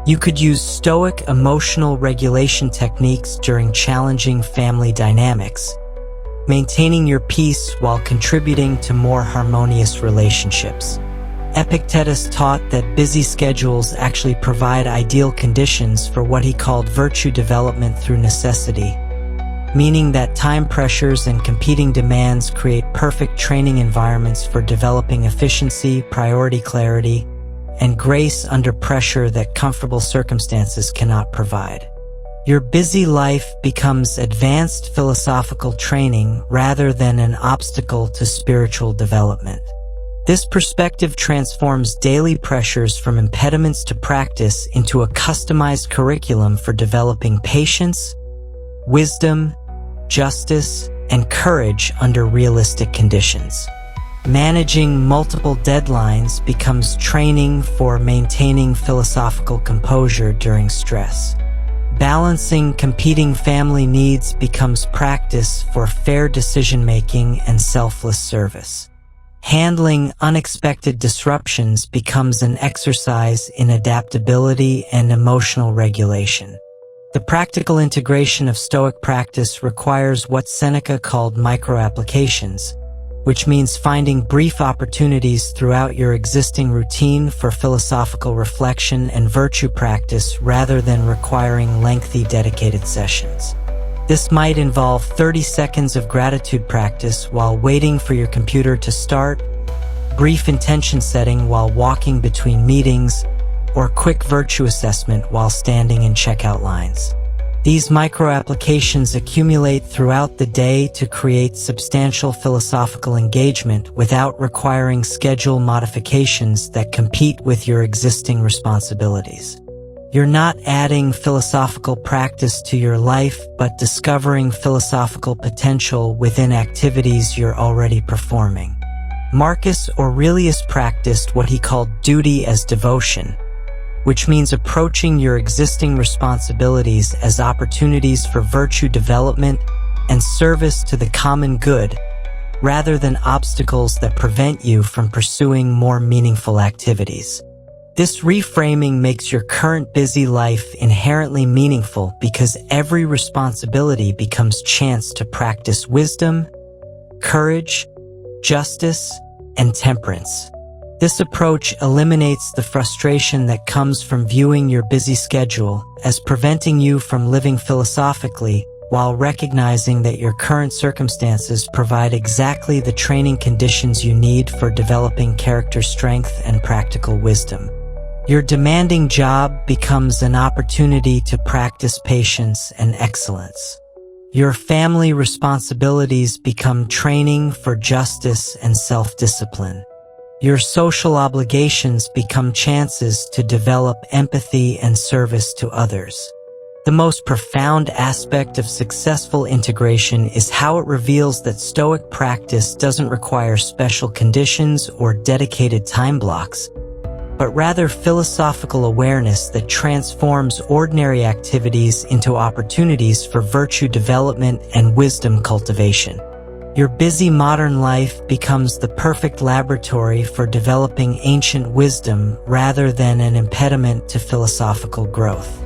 You could use Stoic emotional regulation techniques during challenging family dynamics, maintaining your peace while contributing to more harmonious relationships. Epictetus taught that busy schedules actually provide ideal conditions for what he called virtue development through necessity, meaning that time pressures and competing demands create perfect training environments for developing efficiency, priority clarity, and grace under pressure that comfortable circumstances cannot provide. Your busy life becomes advanced philosophical training rather than an obstacle to spiritual development. This perspective transforms daily pressures from impediments to practice into a customized curriculum for developing patience, wisdom, justice, and courage under realistic conditions. Managing multiple deadlines becomes training for maintaining philosophical composure during stress. Balancing competing family needs becomes practice for fair decision-making and selfless service. Handling unexpected disruptions becomes an exercise in adaptability and emotional regulation. The practical integration of Stoic practice requires what Seneca called micro-applications, which means finding brief opportunities throughout your existing routine for philosophical reflection and virtue practice rather than requiring lengthy dedicated sessions. This might involve 30 seconds of gratitude practice while waiting for your computer to start, brief intention setting while walking between meetings, or quick virtue assessment while standing in checkout lines. These micro-applications accumulate throughout the day to create substantial philosophical engagement without requiring schedule modifications that compete with your existing responsibilities. You're not adding philosophical practice to your life, but discovering philosophical potential within activities you're already performing. Marcus Aurelius practiced what he called duty as devotion, which means approaching your existing responsibilities as opportunities for virtue development and service to the common good, rather than obstacles that prevent you from pursuing more meaningful activities. This reframing makes your current busy life inherently meaningful because every responsibility becomes chance to practice wisdom, courage, justice, and temperance. This approach eliminates the frustration that comes from viewing your busy schedule as preventing you from living philosophically while recognizing that your current circumstances provide exactly the training conditions you need for developing character strength and practical wisdom. Your demanding job becomes an opportunity to practice patience and excellence. Your family responsibilities become training for justice and self-discipline. Your social obligations become chances to develop empathy and service to others. The most profound aspect of successful integration is how it reveals that Stoic practice doesn't require special conditions or dedicated time blocks, but rather philosophical awareness that transforms ordinary activities into opportunities for virtue development and wisdom cultivation. Your busy modern life becomes the perfect laboratory for developing ancient wisdom rather than an impediment to philosophical growth.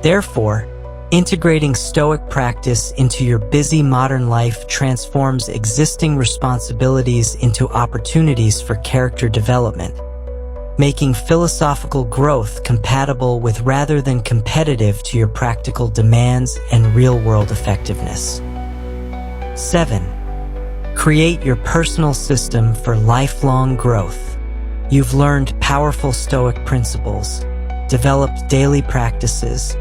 Therefore, integrating Stoic practice into your busy modern life transforms existing responsibilities into opportunities for character development, making philosophical growth compatible with rather than competitive to your practical demands and real-world effectiveness. 7. Create your personal system for lifelong growth. You've learned powerful Stoic principles, developed daily practices,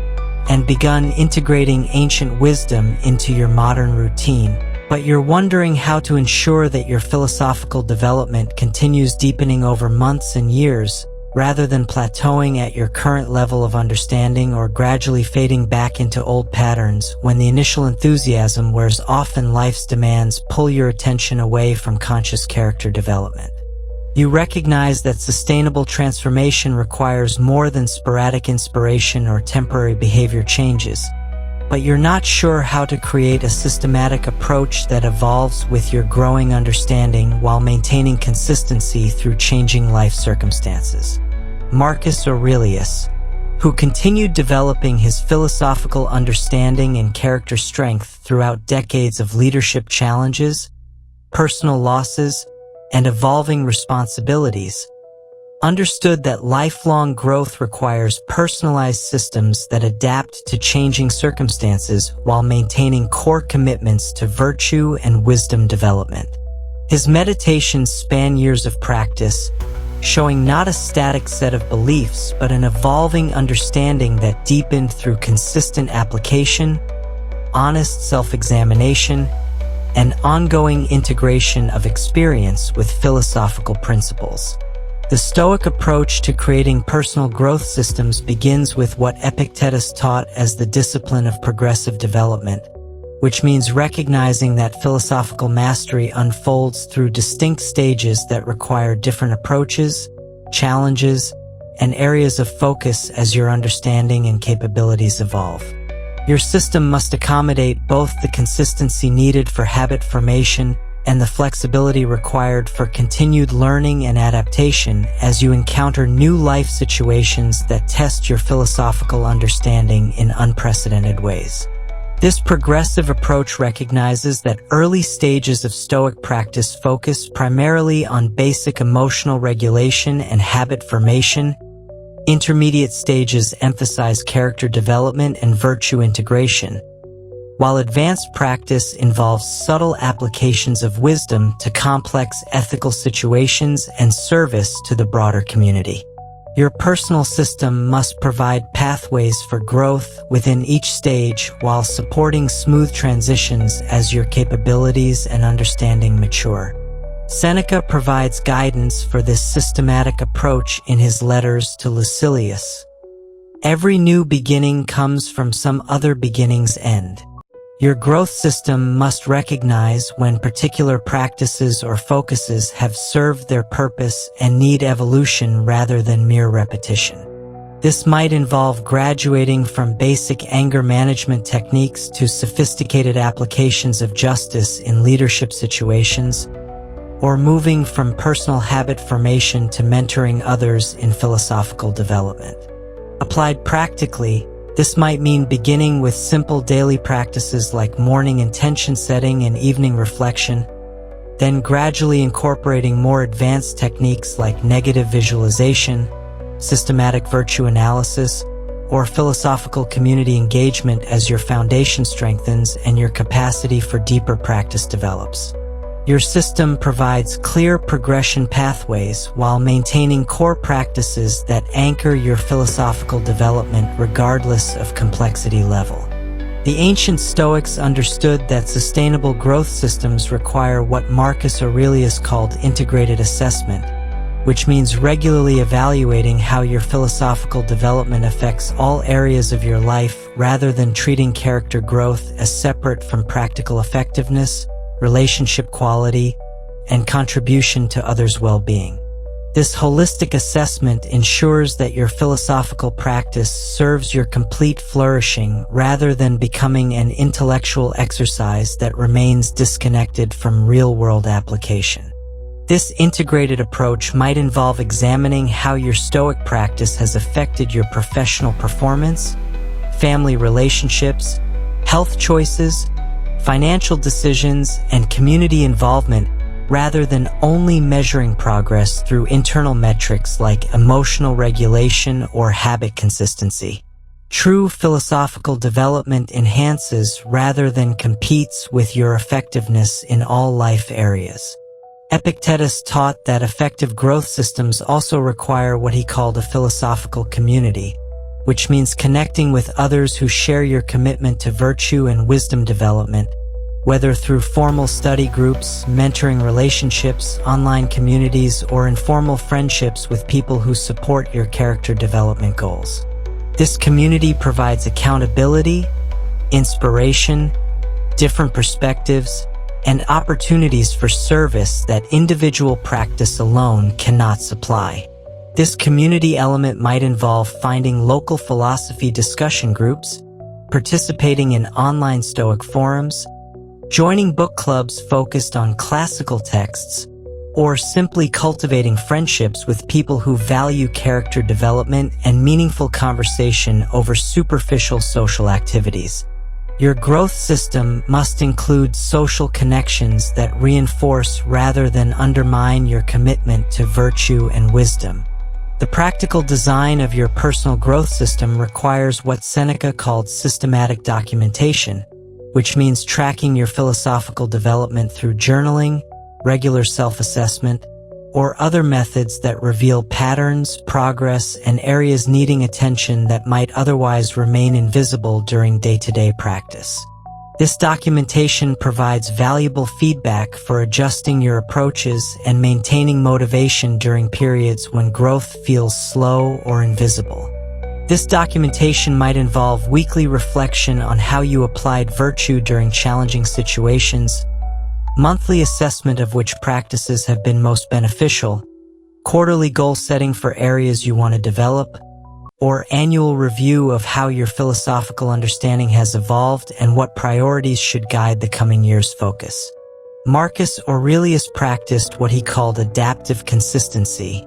and begun integrating ancient wisdom into your modern routine, but you're wondering how to ensure that your philosophical development continues deepening over months and years, rather than plateauing at your current level of understanding or gradually fading back into old patterns when the initial enthusiasm wears off and life's demands pull your attention away from conscious character development. You recognize that sustainable transformation requires more than sporadic inspiration or temporary behavior changes, but you're not sure how to create a systematic approach that evolves with your growing understanding while maintaining consistency through changing life circumstances. Marcus Aurelius, who continued developing his philosophical understanding and character strength throughout decades of leadership challenges, personal losses, and evolving responsibilities, understood that lifelong growth requires personalized systems that adapt to changing circumstances while maintaining core commitments to virtue and wisdom development. His meditations span years of practice, showing not a static set of beliefs but an evolving understanding that deepened through consistent application, honest self-examination, and ongoing integration of experience with philosophical principles. The Stoic approach to creating personal growth systems begins with what Epictetus taught as the discipline of progressive development, which means recognizing that philosophical mastery unfolds through distinct stages that require different approaches, challenges, and areas of focus as your understanding and capabilities evolve. Your system must accommodate both the consistency needed for habit formation and the flexibility required for continued learning and adaptation as you encounter new life situations that test your philosophical understanding in unprecedented ways. This progressive approach recognizes that early stages of Stoic practice focus primarily on basic emotional regulation and habit formation. Intermediate stages emphasize character development and virtue integration, while advanced practice involves subtle applications of wisdom to complex ethical situations and service to the broader community. Your personal system must provide pathways for growth within each stage while supporting smooth transitions as your capabilities and understanding mature. Seneca provides guidance for this systematic approach in his letters to Lucilius. Every new beginning comes from some other beginning's end. Your growth system must recognize when particular practices or focuses have served their purpose and need evolution rather than mere repetition. This might involve graduating from basic anger management techniques to sophisticated applications of justice in leadership situations, or moving from personal habit formation to mentoring others in philosophical development. Applied practically, this might mean beginning with simple daily practices like morning intention setting and evening reflection, then gradually incorporating more advanced techniques like negative visualization, systematic virtue analysis, or philosophical community engagement as your foundation strengthens and your capacity for deeper practice develops. Your system provides clear progression pathways while maintaining core practices that anchor your philosophical development regardless of complexity level. The ancient Stoics understood that sustainable growth systems require what Marcus Aurelius called integrated assessment, which means regularly evaluating how your philosophical development affects all areas of your life rather than treating character growth as separate from practical effectiveness, relationship quality, and contribution to others' well-being. This holistic assessment ensures that your philosophical practice serves your complete flourishing rather than becoming an intellectual exercise that remains disconnected from real-world application. This integrated approach might involve examining how your Stoic practice has affected your professional performance, family relationships, health choices, financial decisions, and community involvement, rather than only measuring progress through internal metrics like emotional regulation or habit consistency. True philosophical development enhances rather than competes with your effectiveness in all life areas. Epictetus taught that effective growth systems also require what he called a philosophical community, which means connecting with others who share your commitment to virtue and wisdom development, whether through formal study groups, mentoring relationships, online communities, or informal friendships with people who support your character development goals. This community provides accountability, inspiration, different perspectives, and opportunities for service that individual practice alone cannot supply. This community element might involve finding local philosophy discussion groups, participating in online Stoic forums, joining book clubs focused on classical texts, or simply cultivating friendships with people who value character development and meaningful conversation over superficial social activities. Your growth system must include social connections that reinforce rather than undermine your commitment to virtue and wisdom. The practical design of your personal growth system requires what Seneca called systematic documentation, which means tracking your philosophical development through journaling, regular self-assessment, or other methods that reveal patterns, progress, and areas needing attention that might otherwise remain invisible during day-to-day practice. This documentation provides valuable feedback for adjusting your approaches and maintaining motivation during periods when growth feels slow or invisible. This documentation might involve weekly reflection on how you applied virtue during challenging situations, monthly assessment of which practices have been most beneficial, quarterly goal setting for areas you want to develop, or annual review of how your philosophical understanding has evolved and what priorities should guide the coming year's focus. Marcus Aurelius practiced what he called adaptive consistency,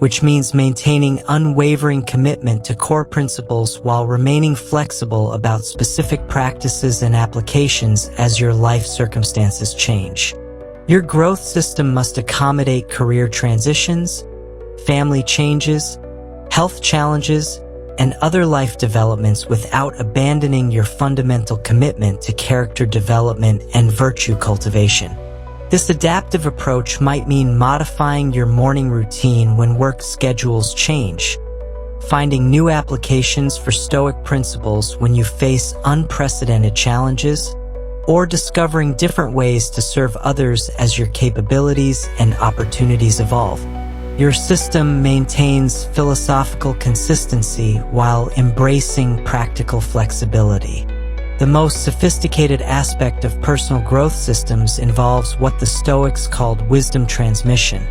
which means maintaining unwavering commitment to core principles while remaining flexible about specific practices and applications as your life circumstances change. Your growth system must accommodate career transitions, family changes, health challenges, and other life developments without abandoning your fundamental commitment to character development and virtue cultivation. This adaptive approach might mean modifying your morning routine when work schedules change, finding new applications for Stoic principles when you face unprecedented challenges, or discovering different ways to serve others as your capabilities and opportunities evolve. Your system maintains philosophical consistency while embracing practical flexibility. The most sophisticated aspect of personal growth systems involves what the Stoics called wisdom transmission,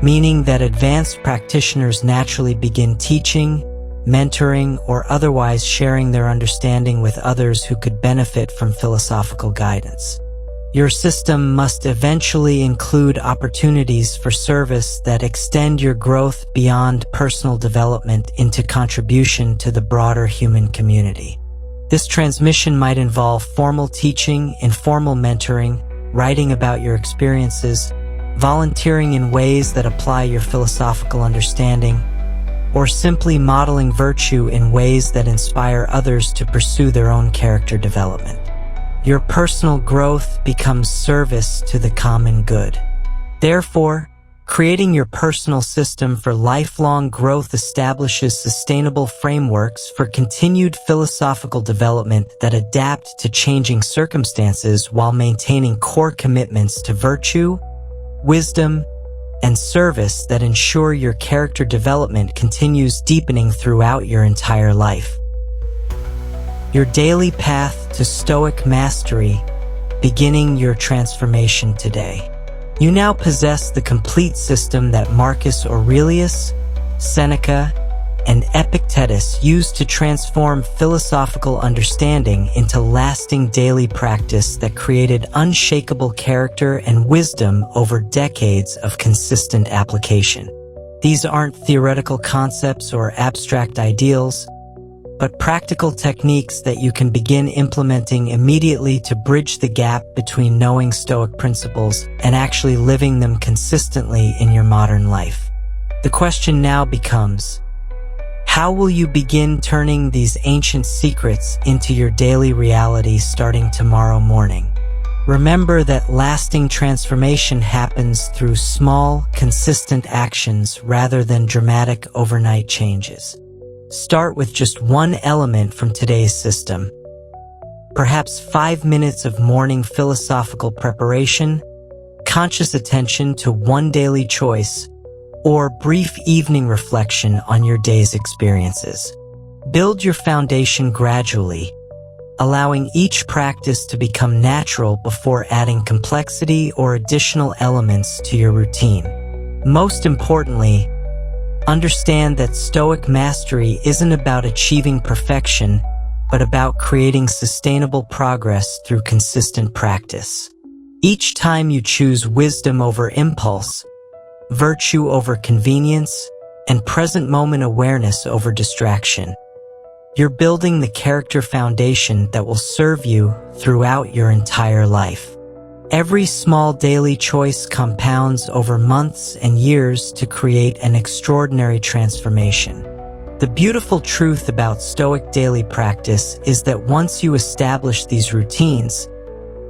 meaning that advanced practitioners naturally begin teaching, mentoring, or otherwise sharing their understanding with others who could benefit from philosophical guidance. Your system must eventually include opportunities for service that extend your growth beyond personal development into contribution to the broader human community. This transmission might involve formal teaching, informal mentoring, writing about your experiences, volunteering in ways that apply your philosophical understanding, or simply modeling virtue in ways that inspire others to pursue their own character development. Your personal growth becomes service to the common good. Therefore, creating your personal system for lifelong growth establishes sustainable frameworks for continued philosophical development that adapt to changing circumstances while maintaining core commitments to virtue, wisdom, and service that ensure your character development continues deepening throughout your entire life. Your daily path to Stoic mastery, beginning your transformation today. You now possess the complete system that Marcus Aurelius, Seneca, and Epictetus used to transform philosophical understanding into lasting daily practice that created unshakable character and wisdom over decades of consistent application. These aren't theoretical concepts or abstract ideals, but practical techniques that you can begin implementing immediately to bridge the gap between knowing Stoic principles and actually living them consistently in your modern life. The question now becomes, how will you begin turning these ancient secrets into your daily reality starting tomorrow morning? Remember that lasting transformation happens through small, consistent actions rather than dramatic overnight changes. Start with just one element from today's system. Perhaps 5 minutes of morning philosophical preparation, conscious attention to one daily choice, or brief evening reflection on your day's experiences. Build your foundation gradually, allowing each practice to become natural before adding complexity or additional elements to your routine. Most importantly, understand that Stoic mastery isn't about achieving perfection, but about creating sustainable progress through consistent practice. Each time you choose wisdom over impulse, virtue over convenience, and present moment awareness over distraction, you're building the character foundation that will serve you throughout your entire life. Every small daily choice compounds over months and years to create an extraordinary transformation. The beautiful truth about Stoic daily practice is that once you establish these routines,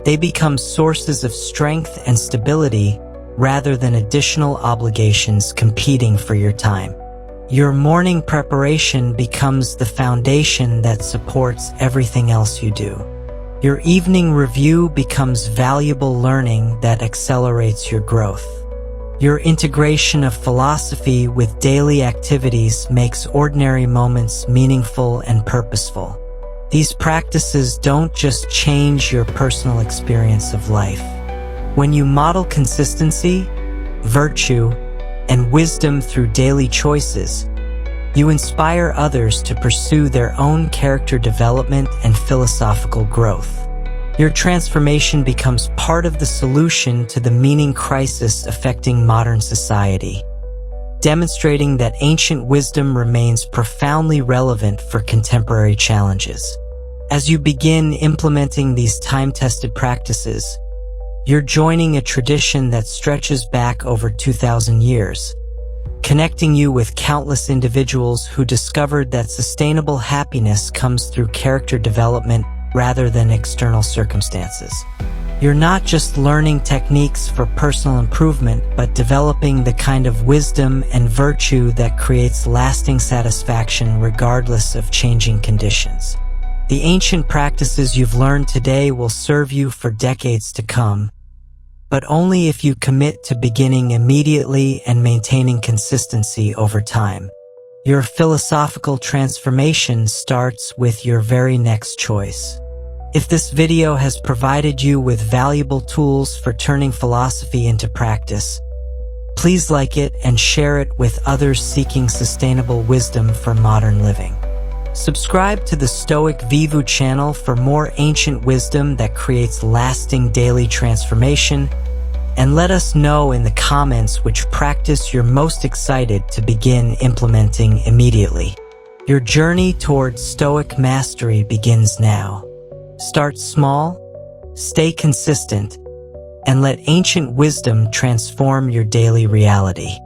they become sources of strength and stability rather than additional obligations competing for your time. Your morning preparation becomes the foundation that supports everything else you do. Your evening review becomes valuable learning that accelerates your growth. Your integration of philosophy with daily activities makes ordinary moments meaningful and purposeful. These practices don't just change your personal experience of life. When you model consistency, virtue, and wisdom through daily choices, you inspire others to pursue their own character development and philosophical growth. Your transformation becomes part of the solution to the meaning crisis affecting modern society, demonstrating that ancient wisdom remains profoundly relevant for contemporary challenges. As you begin implementing these time-tested practices, you're joining a tradition that stretches back over 2,000 years, connecting you with countless individuals who discovered that sustainable happiness comes through character development rather than external circumstances. You're not just learning techniques for personal improvement, but developing the kind of wisdom and virtue that creates lasting satisfaction regardless of changing conditions. The ancient practices you've learned today will serve you for decades to come, but only if you commit to beginning immediately and maintaining consistency over time. Your philosophical transformation starts with your very next choice. If this video has provided you with valuable tools for turning philosophy into practice, please like it and share it with others seeking sustainable wisdom for modern living. Subscribe to the Stoic Vivu channel for more ancient wisdom that creates lasting daily transformation, and let us know in the comments which practice you're most excited to begin implementing immediately. Your journey towards Stoic mastery begins now. Start small, stay consistent, and let ancient wisdom transform your daily reality.